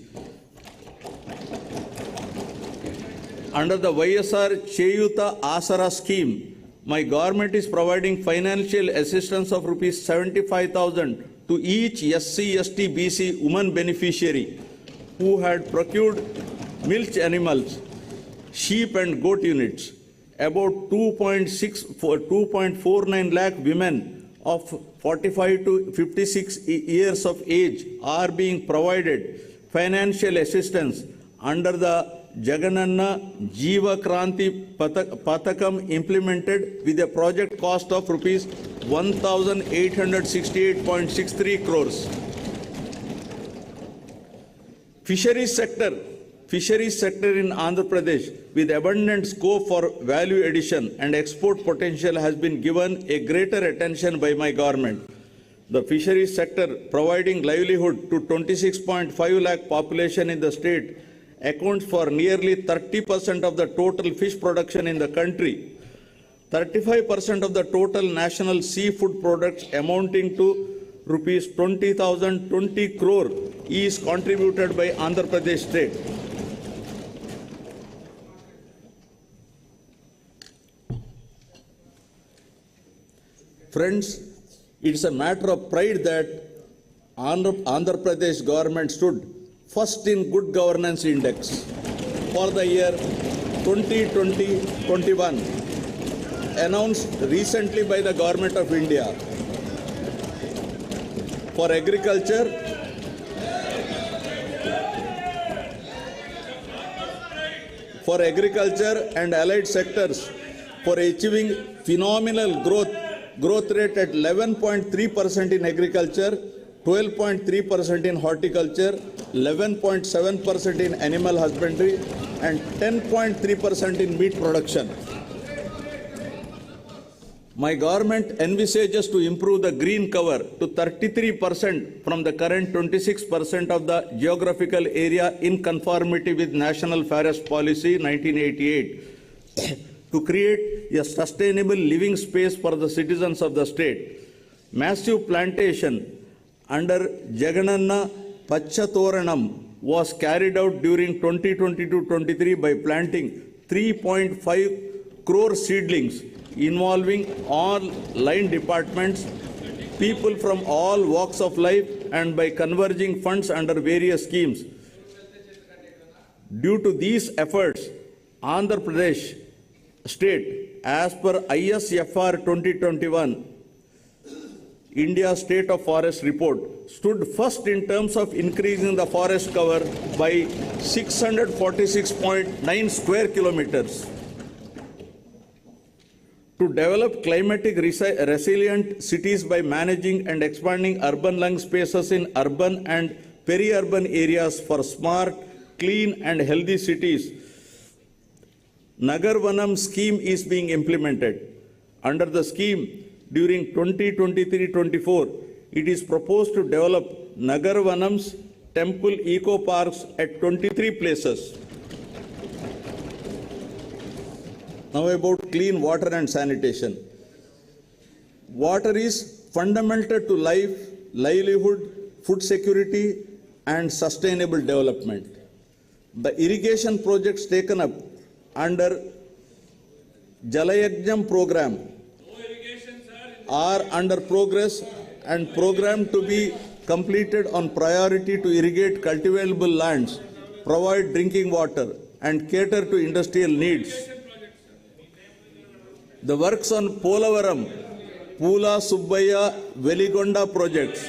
Under the YSR Cheyuta Asara scheme, my government is providing financial assistance of rupees 75,000 to each SC, ST, BC woman beneficiary who had procured milch animals. sheep and goat units. About 2.49 lakh women of 45 to 56 years of age are being provided financial assistance under the Jagananna Jiva Kranti Pathakam implemented with a project cost of rupees 1,868.63 crores. Fisheries sector in Andhra Pradesh with abundant scope for value addition and export potential has been given a greater attention by my government. The fisheries sector, providing livelihood to 26.5 lakh population in the state, accounts for nearly 30% of the total fish production in the country. 35% of the total national seafood products amounting to rupees 20,020 crore is contributed by Andhra Pradesh state. Friends, it's a matter of pride that Andhra Pradesh government stood first in Good Governance Index for the year 2020-21, announced recently by the Government of India. For agriculture, and allied sectors, for achieving phenomenal growth rate at 11.3% in agriculture, 12.3% in horticulture, 11.7% in animal husbandry, and 10.3% in meat production. My government envisages to improve the green cover to 33% from the current 26% of the geographical area in conformity with National Forest Policy 1988 to create a sustainable living space for the citizens of the state. Massive plantation under Jagananna Pachatoranam was carried out during 2022-23 by planting 3.5 crore seedlings involving all line departments, people from all walks of life, and by converging funds under various schemes. Due to these efforts, Andhra Pradesh state, as per ISFR 2021, India State of Forest Report, stood first in terms of increasing the forest cover by 646.9 square kilometers. To develop climatic resilient cities by managing and expanding urban lung spaces in urban and peri-urban areas for smart, clean and healthy cities, Nagar Vanam scheme is being implemented. Under the scheme, during 2023-24, it is proposed to develop Nagar Vanam's temple eco parks at 23 places. Now about clean water and sanitation. Water is fundamental to life, livelihood, food security and sustainable development. The irrigation projects taken up under Jalayajnam program are under progress and programmed to be completed on priority to irrigate cultivable lands, provide drinking water and cater to industrial needs. The works on Polavaram, Pula Subbaya, Veligonda projects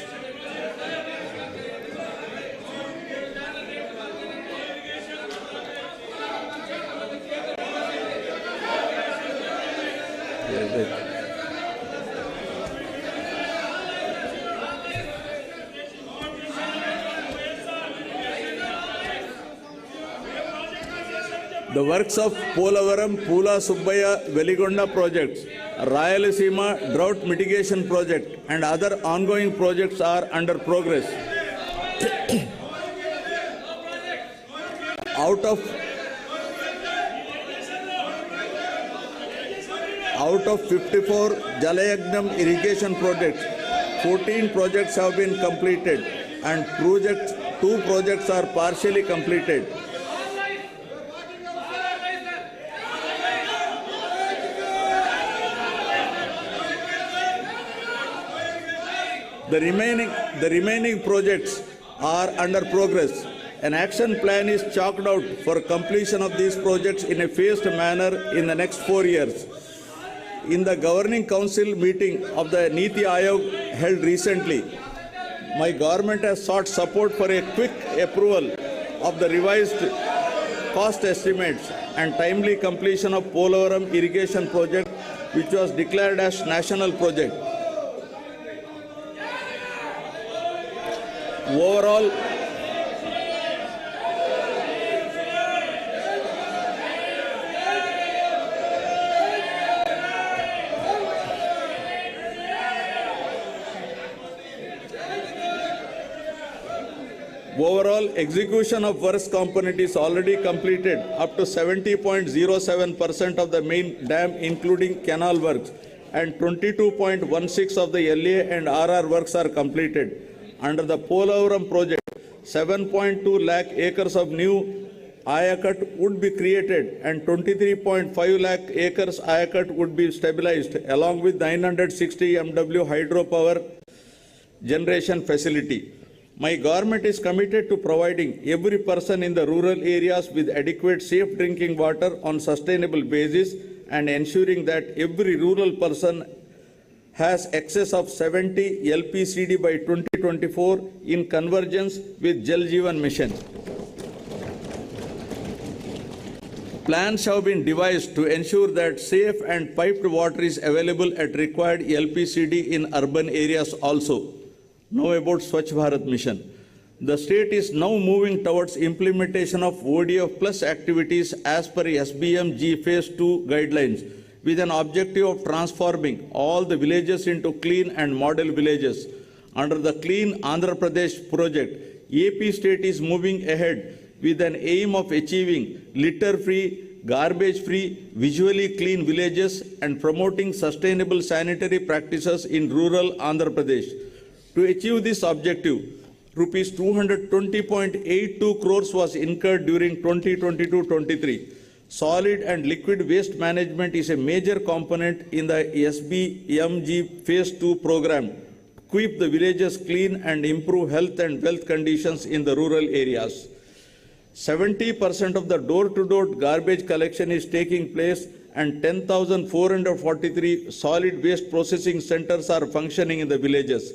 the works of Polavaram, Pula Subbaya, Veligonda projects, Rayalaseema drought mitigation project and other ongoing projects are under progress. Out of 54 Jalayajnam irrigation projects, 14 projects have been completed and 2 projects are partially completed. The remaining projects are under progress An action plan is chalked out for completion of these projects in a phased manner in the next 4 years. In the Governing Council meeting of the Niti Aayog held recently, my government has sought support for a quick approval of the revised cost estimates and timely completion of Polavaram irrigation project, which was declared as national project. Overall, execution of works component is already completed up to 70.07% of the main dam, including canal works, and 22.16% of the LA and RR works are completed. Under the Polavaram project, 7.2 lakh acres of new Ayakat would be created and 23.5 lakh acres Ayakat would be stabilized, along with 960 MW hydropower generation facility. My government is committed to providing every person in the rural areas with adequate safe drinking water on sustainable basis and ensuring that every rural person has excess of 70 LPCD by 2024 in convergence with Jal Jeevan Mission. Plans have been devised to ensure that safe and piped water is available at required LPCD in urban areas also. Now about Swachh Bharat Mission. The state is now moving towards implementation of ODF plus activities as per SBMG Phase 2 guidelines, with an objective of transforming all the villages into clean and model villages. Under the Clean Andhra Pradesh project, AP state is moving ahead with an aim of achieving litter-free, garbage-free, visually clean villages and promoting sustainable sanitary practices in rural Andhra Pradesh. To achieve this objective, rupees 220.82 crores was incurred during 2022-23. Solid and liquid waste management is a major component in the SBMG Phase 2 program to keep the villages clean and improve health and wealth conditions in the rural areas. 70% of the door-to-door garbage collection is taking place and 10,443 solid waste processing centers are functioning in the villages.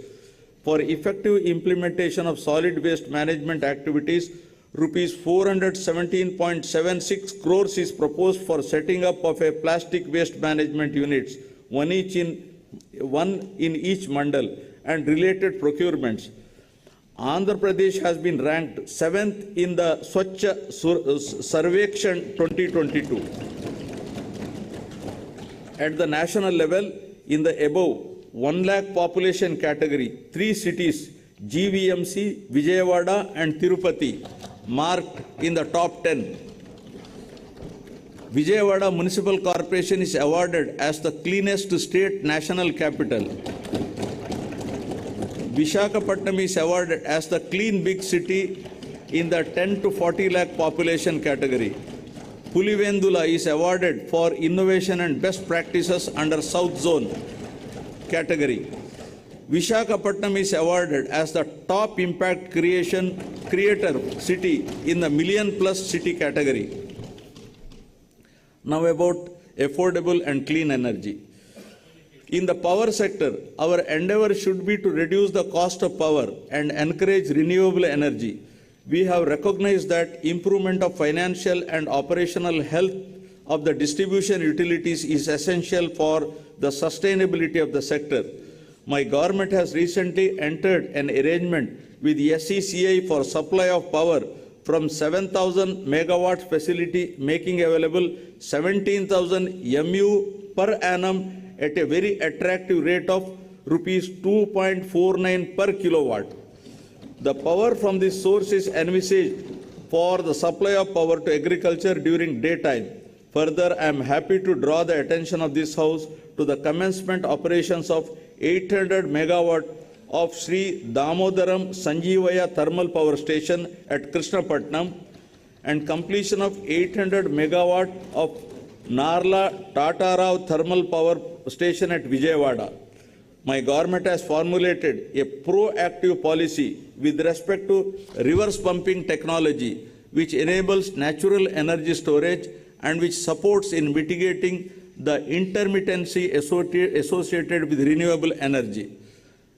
For effective implementation of solid waste management activities, rupees 417.76 crores is proposed for setting up of a plastic waste management units, one in each mandal, and related procurements. Andhra Pradesh has been ranked 7th in the Swachh Sarvekshan 2022. At the national level, in the above 1 lakh population category, 3 cities, GVMC, Vijayawada and Tirupati, marked in the top 10. Vijayawada Municipal Corporation is awarded as the cleanest state national capital. Visakhapatnam is awarded as the clean big city in the 10 to 40 lakh population category. Pulivendula is awarded for innovation and best practices under South Zone category. Visakhapatnam is awarded as the top impact creator city in the million plus city category. Now about affordable and clean energy. In the power sector, our endeavor should be to reduce the cost of power and encourage renewable energy. We have recognized that improvement of financial and operational health of the distribution utilities is essential for the sustainability of the sector. My government has recently entered an arrangement with SECI for supply of power from 7,000 megawatts facility, making available 17,000 MU per annum at a very attractive rate of rupees 2.49 per kilowatt. The power from this source is envisaged for the supply of power to agriculture during daytime. Further, I am happy to draw the attention of this House to the commencement operations of 800 megawatt of Sri Damodaram Sanjeevaya Thermal Power Station at Krishnapatnam and completion of 800 megawatt of Narla Tatarao Thermal Power Station at Vijayawada. my government has formulated a proactive policy with respect to reverse pumping technology, which enables natural energy storage and which supports in mitigating the intermittency associated with renewable energy.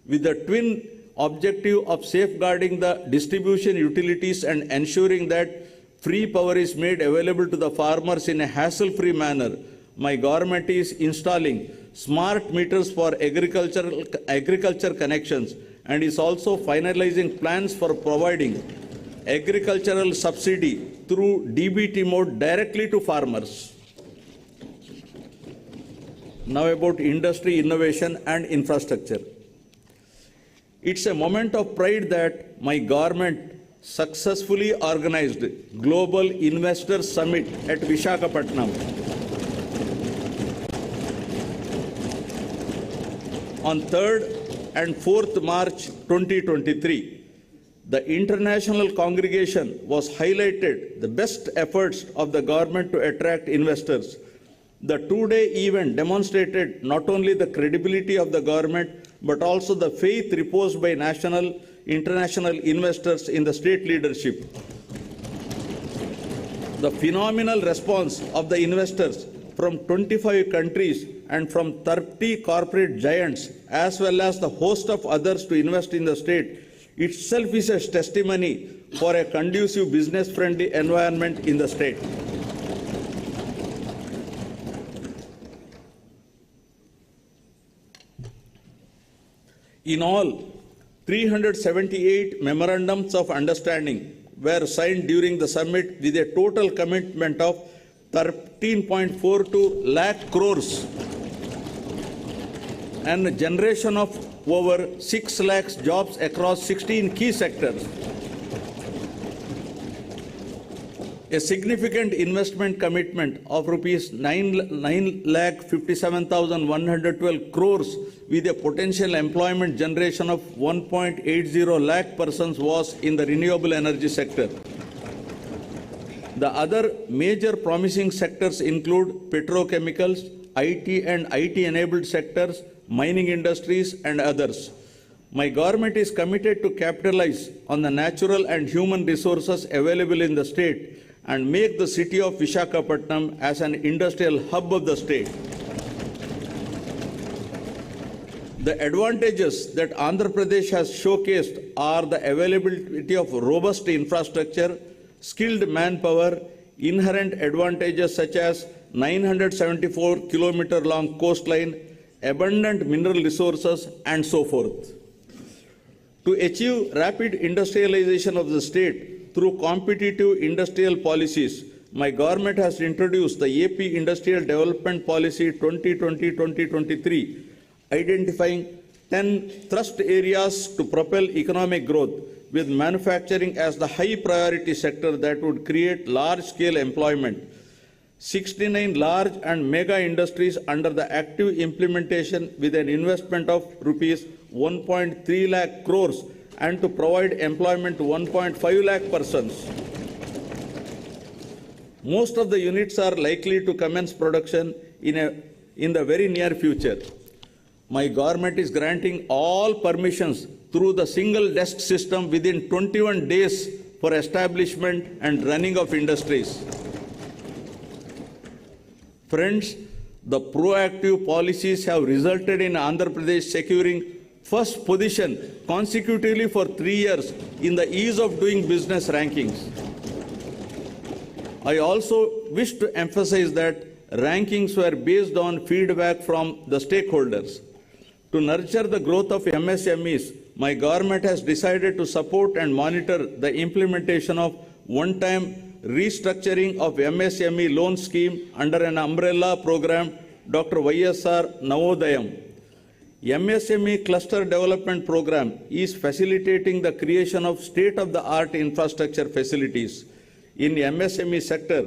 With the twin objective of safeguarding the distribution utilities and ensuring that free power is made available to the farmers in a hassle-free manner, my government is installing smart meters for agriculture connections and is also finalizing plans for providing agricultural subsidy through DBT mode directly to farmers. Now about industry, innovation and infrastructure. It's a moment of pride that my government successfully organized Global Investors Summit at Visakhapatnam on 3rd and 4th March 2023. The international congregation was highlighted the best efforts of the government to attract investors. The two-day event demonstrated not only the credibility of the government, but also the faith reposed by national, international investors in the state leadership. The phenomenal response of the investors from 25 countries and from 30 corporate giants, as well as the host of others to invest in the state, itself is a testimony for a conducive business-friendly environment in the state. In all, 378 memorandums of understanding were signed during the summit with a total commitment of 13.42 lakh crores and a generation of over 6 lakhs jobs across 16 key sectors. A significant investment commitment of rupees 9,57,112 crores with a potential employment generation of 1.80 lakh persons was in the renewable energy sector. The other major promising sectors include petrochemicals, IT and IT-enabled sectors, mining industries, and others. My government is committed to capitalize on the natural and human resources available in the state and make the city of Visakhapatnam as an industrial hub of the state. The advantages that Andhra Pradesh has showcased are the availability of robust infrastructure, skilled manpower, inherent advantages such as 974-kilometer long coastline, abundant mineral resources, and so forth. To achieve rapid industrialization of the state through competitive industrial policies, my government has introduced the AP Industrial Development Policy 2020-2023, identifying 10 thrust areas to propel economic growth, with manufacturing as the high priority sector that would create large-scale employment. 69 large and mega industries under the active implementation with an investment of rupees 1.3 lakh crores and to provide employment to 1.5 lakh persons. Most of the units are likely to commence production in the very near future. My government is granting all permissions through the single desk system within 21 days for establishment and running of industries. Friends, the proactive policies have resulted in Andhra Pradesh securing first position consecutively for 3 years in the ease of doing business rankings. I also wish to emphasize that rankings were based on feedback from the stakeholders. To nurture the growth of MSMEs, my government has decided to support and monitor the implementation of one-time restructuring of MSME loan scheme under an umbrella program, Dr. YSR Navodayam. MSME Cluster Development Program is facilitating the creation of state-of-the-art infrastructure facilities. In the MSME sector,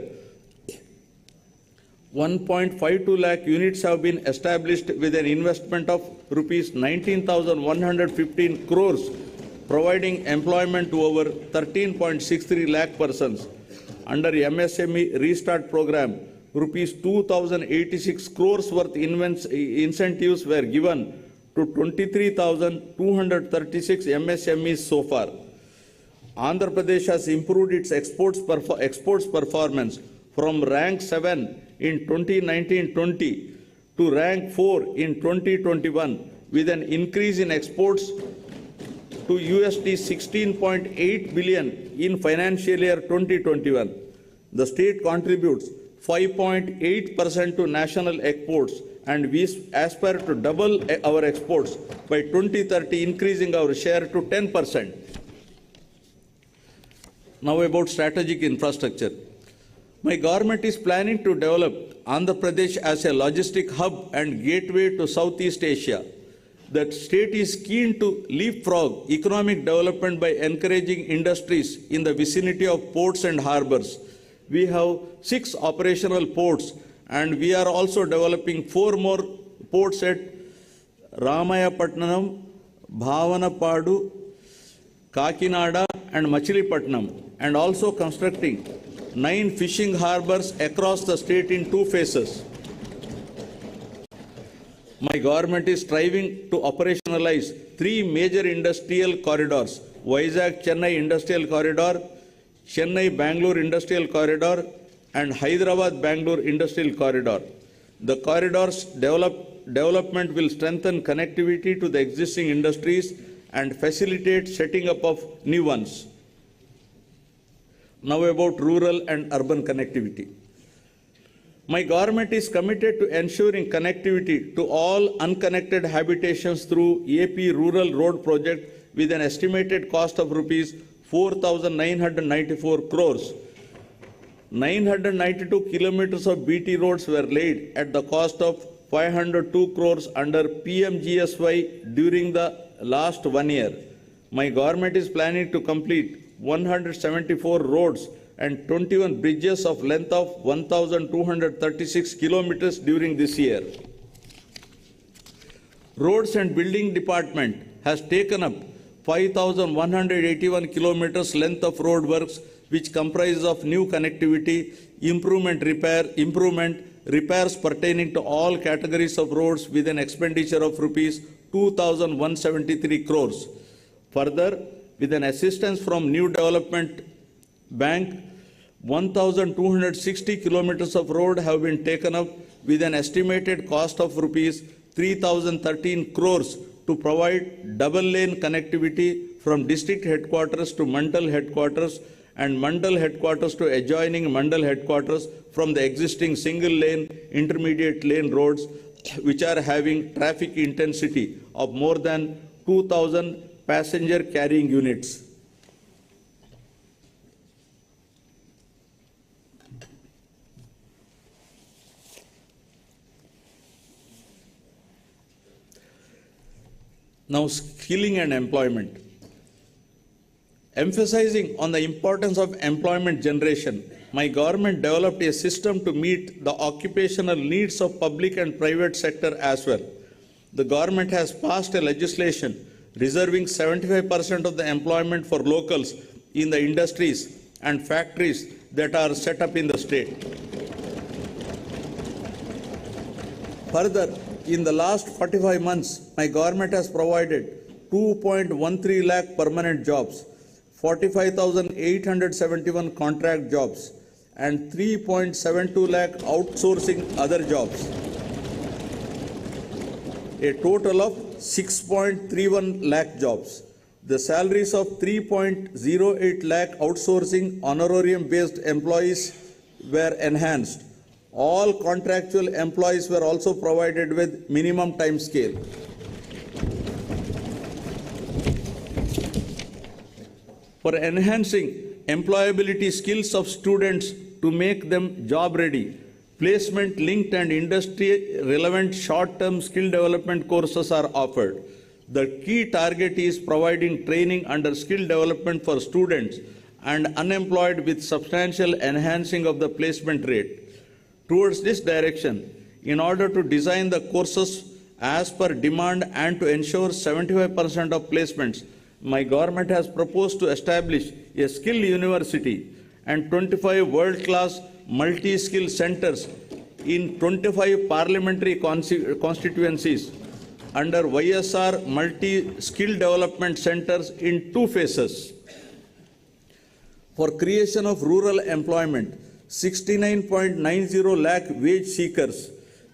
1.52 lakh units have been established with an investment of rupees 19,115 crores, providing employment to over 13.63 lakh persons. Under MSME Restart Program, rupees 2,086 crores worth incentives were given to 23,236 MSMEs so far. Andhra Pradesh has improved its exports performance from rank 7 in 2019-20 to rank 4 in 2021 with an increase in exports to USD 16.8 billion in financial year 2021. The state contributes 5.8% to national exports, and we aspire to double our exports by 2030, increasing our share to 10%. Now about strategic infrastructure. My government is planning to develop Andhra Pradesh as a logistic hub and gateway to Southeast Asia. The state is keen to leapfrog economic development by encouraging industries in the vicinity of ports and harbors. We have 6 operational ports, and we are also developing 4 more ports at Ramayapatnam, Bhavanapadu, Kakinada, and Machilipatnam, and also constructing 9 fishing harbors across the state in 2 phases. My government is striving to operationalize 3 major industrial corridors: Vizag-Chennai Industrial Corridor, Chennai-Bangalore Industrial Corridor, and Hyderabad-Bangalore Industrial Corridor. The corridors development will strengthen connectivity to the existing industries and facilitate setting up of new ones. Now about rural and urban connectivity. My government is committed to ensuring connectivity to all unconnected habitations through AP Rural Road Project with an estimated cost of rupees 4,994 crores. 992 kilometers of BT roads were laid at the cost of 502 crores under PMGSY during the last 1 year. My government is planning to complete 174 roads and 21 bridges of length of 1,236 kilometers during this year. Roads and Building Department has taken up 5,181 kilometers length of road works, which comprises of new connectivity, repairs pertaining to all categories of roads with an expenditure of rupees 2,173 crores. Further, with an assistance from New Development Bank, 1,260 kilometers of road have been taken up with an estimated cost of rupees 3,013 crores to provide double-lane connectivity from district headquarters to Mandal headquarters and Mandal headquarters to adjoining Mandal headquarters from the existing single-lane, intermediate lane roads, which are having traffic intensity of more than 2,000 passenger carrying units. Now, skilling and employment. Emphasizing on the importance of employment generation, my government developed a system to meet the occupational needs of public and private sector as well. The government has passed a legislation reserving 75% of the employment for locals in the industries and factories that are set up in the state. Further, in the last 45 months, my government has provided 2.13 lakh permanent jobs, 45,871 contract jobs, and 3.72 lakh outsourcing other jobs. A total of 6.31 lakh jobs. The salaries of 3.08 lakh outsourcing honorarium-based employees were enhanced. All contractual employees were also provided with minimum time scale. For enhancing employability skills of students to make them job ready, placement linked and industry relevant short-term skill development courses are offered. The key target is providing training under skill development for students and unemployed with substantial enhancing of the placement rate. Towards this direction, in order to design the courses as per demand and to ensure 75% of placements, my government has proposed to establish a skill university and 25 world-class multi-skill centers in 25 parliamentary constituencies under YSR multi-skill development centers in 2 phases. For creation of rural employment, 69.90 lakh wage seekers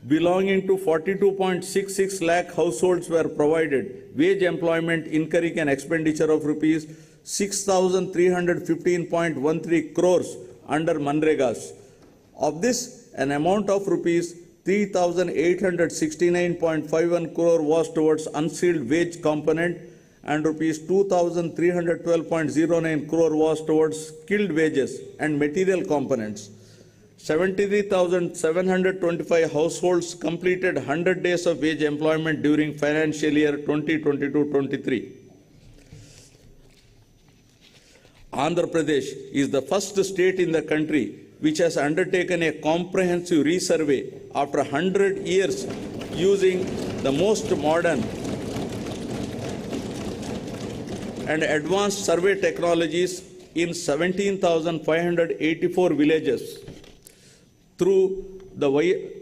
belonging to 42.66 lakh households were provided wage employment incurring an expenditure of rupees 6,315.13 crores under Manregas. Of this, an amount of rupees 3,869.51 crore was towards unsealed wage component and rupees 2,312.09 crore was towards skilled wages and material components. 73,725 households completed 100 days of wage employment during financial year 2022-23. Andhra Pradesh is the first state in the country which has undertaken a comprehensive resurvey after 100 years using the most modern and advanced survey technologies in 17,584 villages. Through the YSR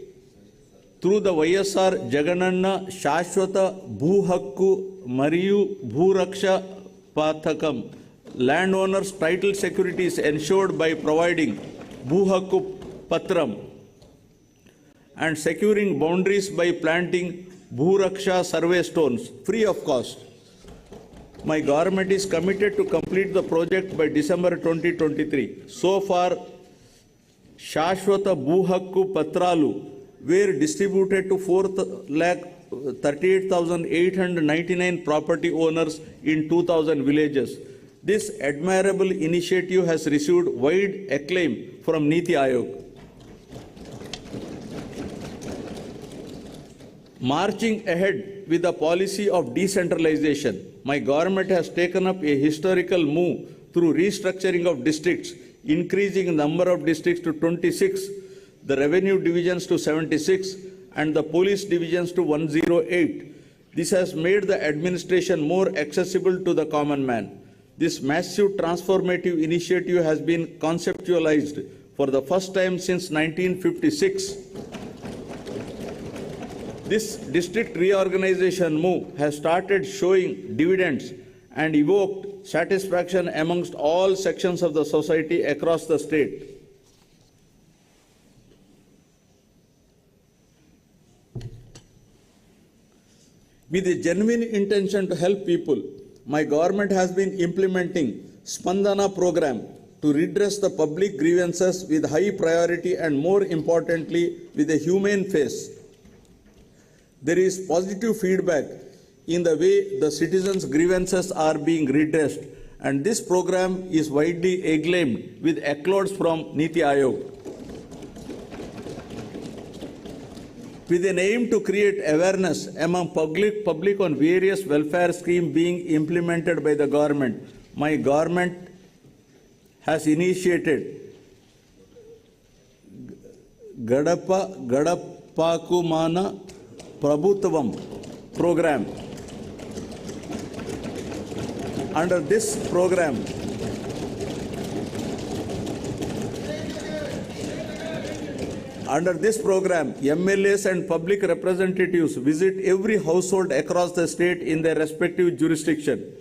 Jagananna Shashwata Bhu Hakku Mariyu Bhu Raksha Pathakam, landowners' title security is ensured by providing Bhu Hakku Patram and securing boundaries by planting Bhu Raksha survey stones free of cost. My government is committed to complete the project by December 2023. So far, Shashwata Bhu Hakku Patralu were distributed to 4,38,899 property owners in 2,000 villages. This admirable initiative has received wide acclaim from Niti Aayog. Marching ahead with the policy of decentralization, my government has taken up a historical move through restructuring of districts, increasing the number of districts to 26, the revenue divisions to 76, and the police divisions to 108. This has made the administration more accessible to the common man. This massive transformative initiative has been conceptualized for the first time since 1956. This district reorganization move has started showing dividends and evoked satisfaction amongst all sections of the society across the state. With a genuine intention to help people, my government has been implementing Spandana program to redress the public grievances with high priority and, more importantly, with a humane face. There is positive feedback in the way the citizens' grievances are being redressed, and this program is widely acclaimed with accolades from Niti Aayog. With an aim to create awareness among public on various welfare schemes being implemented by the government, my government has initiated Gadapakumana Prabhutvam program. Under this program, MLAs and public representatives visit every household across the state in their respective jurisdiction.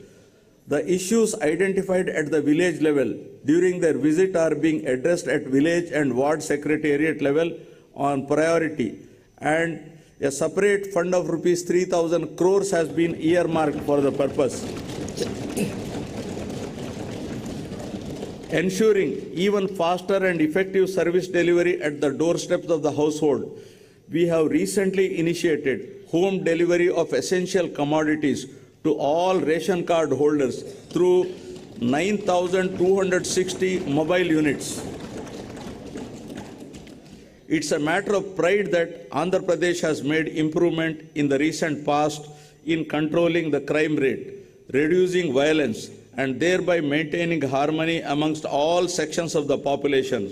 The issues identified at the village level during their visit are being addressed at village and ward secretariat level on priority, and a separate fund of rupees 3,000 crores has been earmarked for the purpose. Ensuring even faster and effective service delivery at the doorsteps of the household, we have recently initiated home delivery of essential commodities to all ration card holders through 9,260 mobile units. It's a matter of pride that Andhra Pradesh has made improvement in the recent past in controlling the crime rate, reducing violence, and thereby maintaining harmony amongst all sections of the population.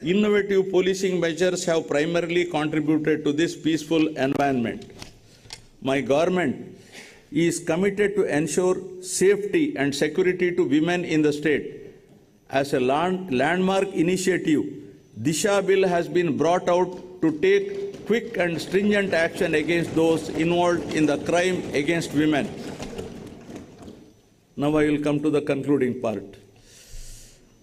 Innovative policing measures have primarily contributed to this peaceful environment. My government is committed to ensure safety and security to women in the state. As a landmark initiative, Disha Bill has been brought out to take quick and stringent action against those involved in the crime against women. Now I will come to the concluding part.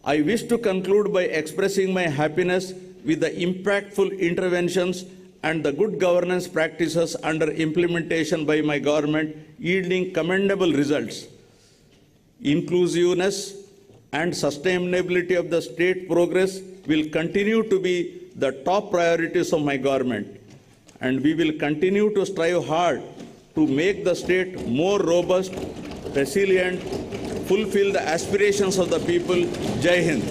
I wish to conclude by expressing my happiness with the impactful interventions and the good governance practices under implementation by my government, yielding commendable results. Inclusiveness and sustainability of the state progress will continue to be the top priorities of my government, and we will continue to strive hard to make the state more robust, resilient, fulfill the aspirations of the people. Jai Hind.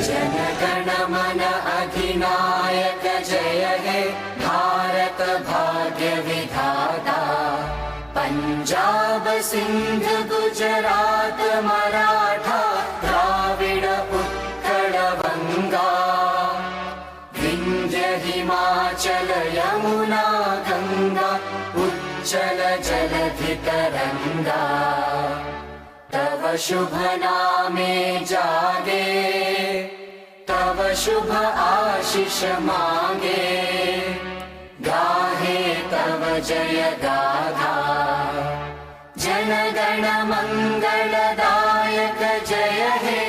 जनगण मन अधिनायक जय हे भारत भाग्य विधाता पंजाब सिंध गुजरात मराठा द्राविड उत्कल बंगा विंध्य हिमाचल यमुना गंगा उच्चल जलधि तरंगा तव शुभ नामे जागे तव शुभ आशीष मांगे गाहे तव जय गाथा जनगण मंगलदायक जय हे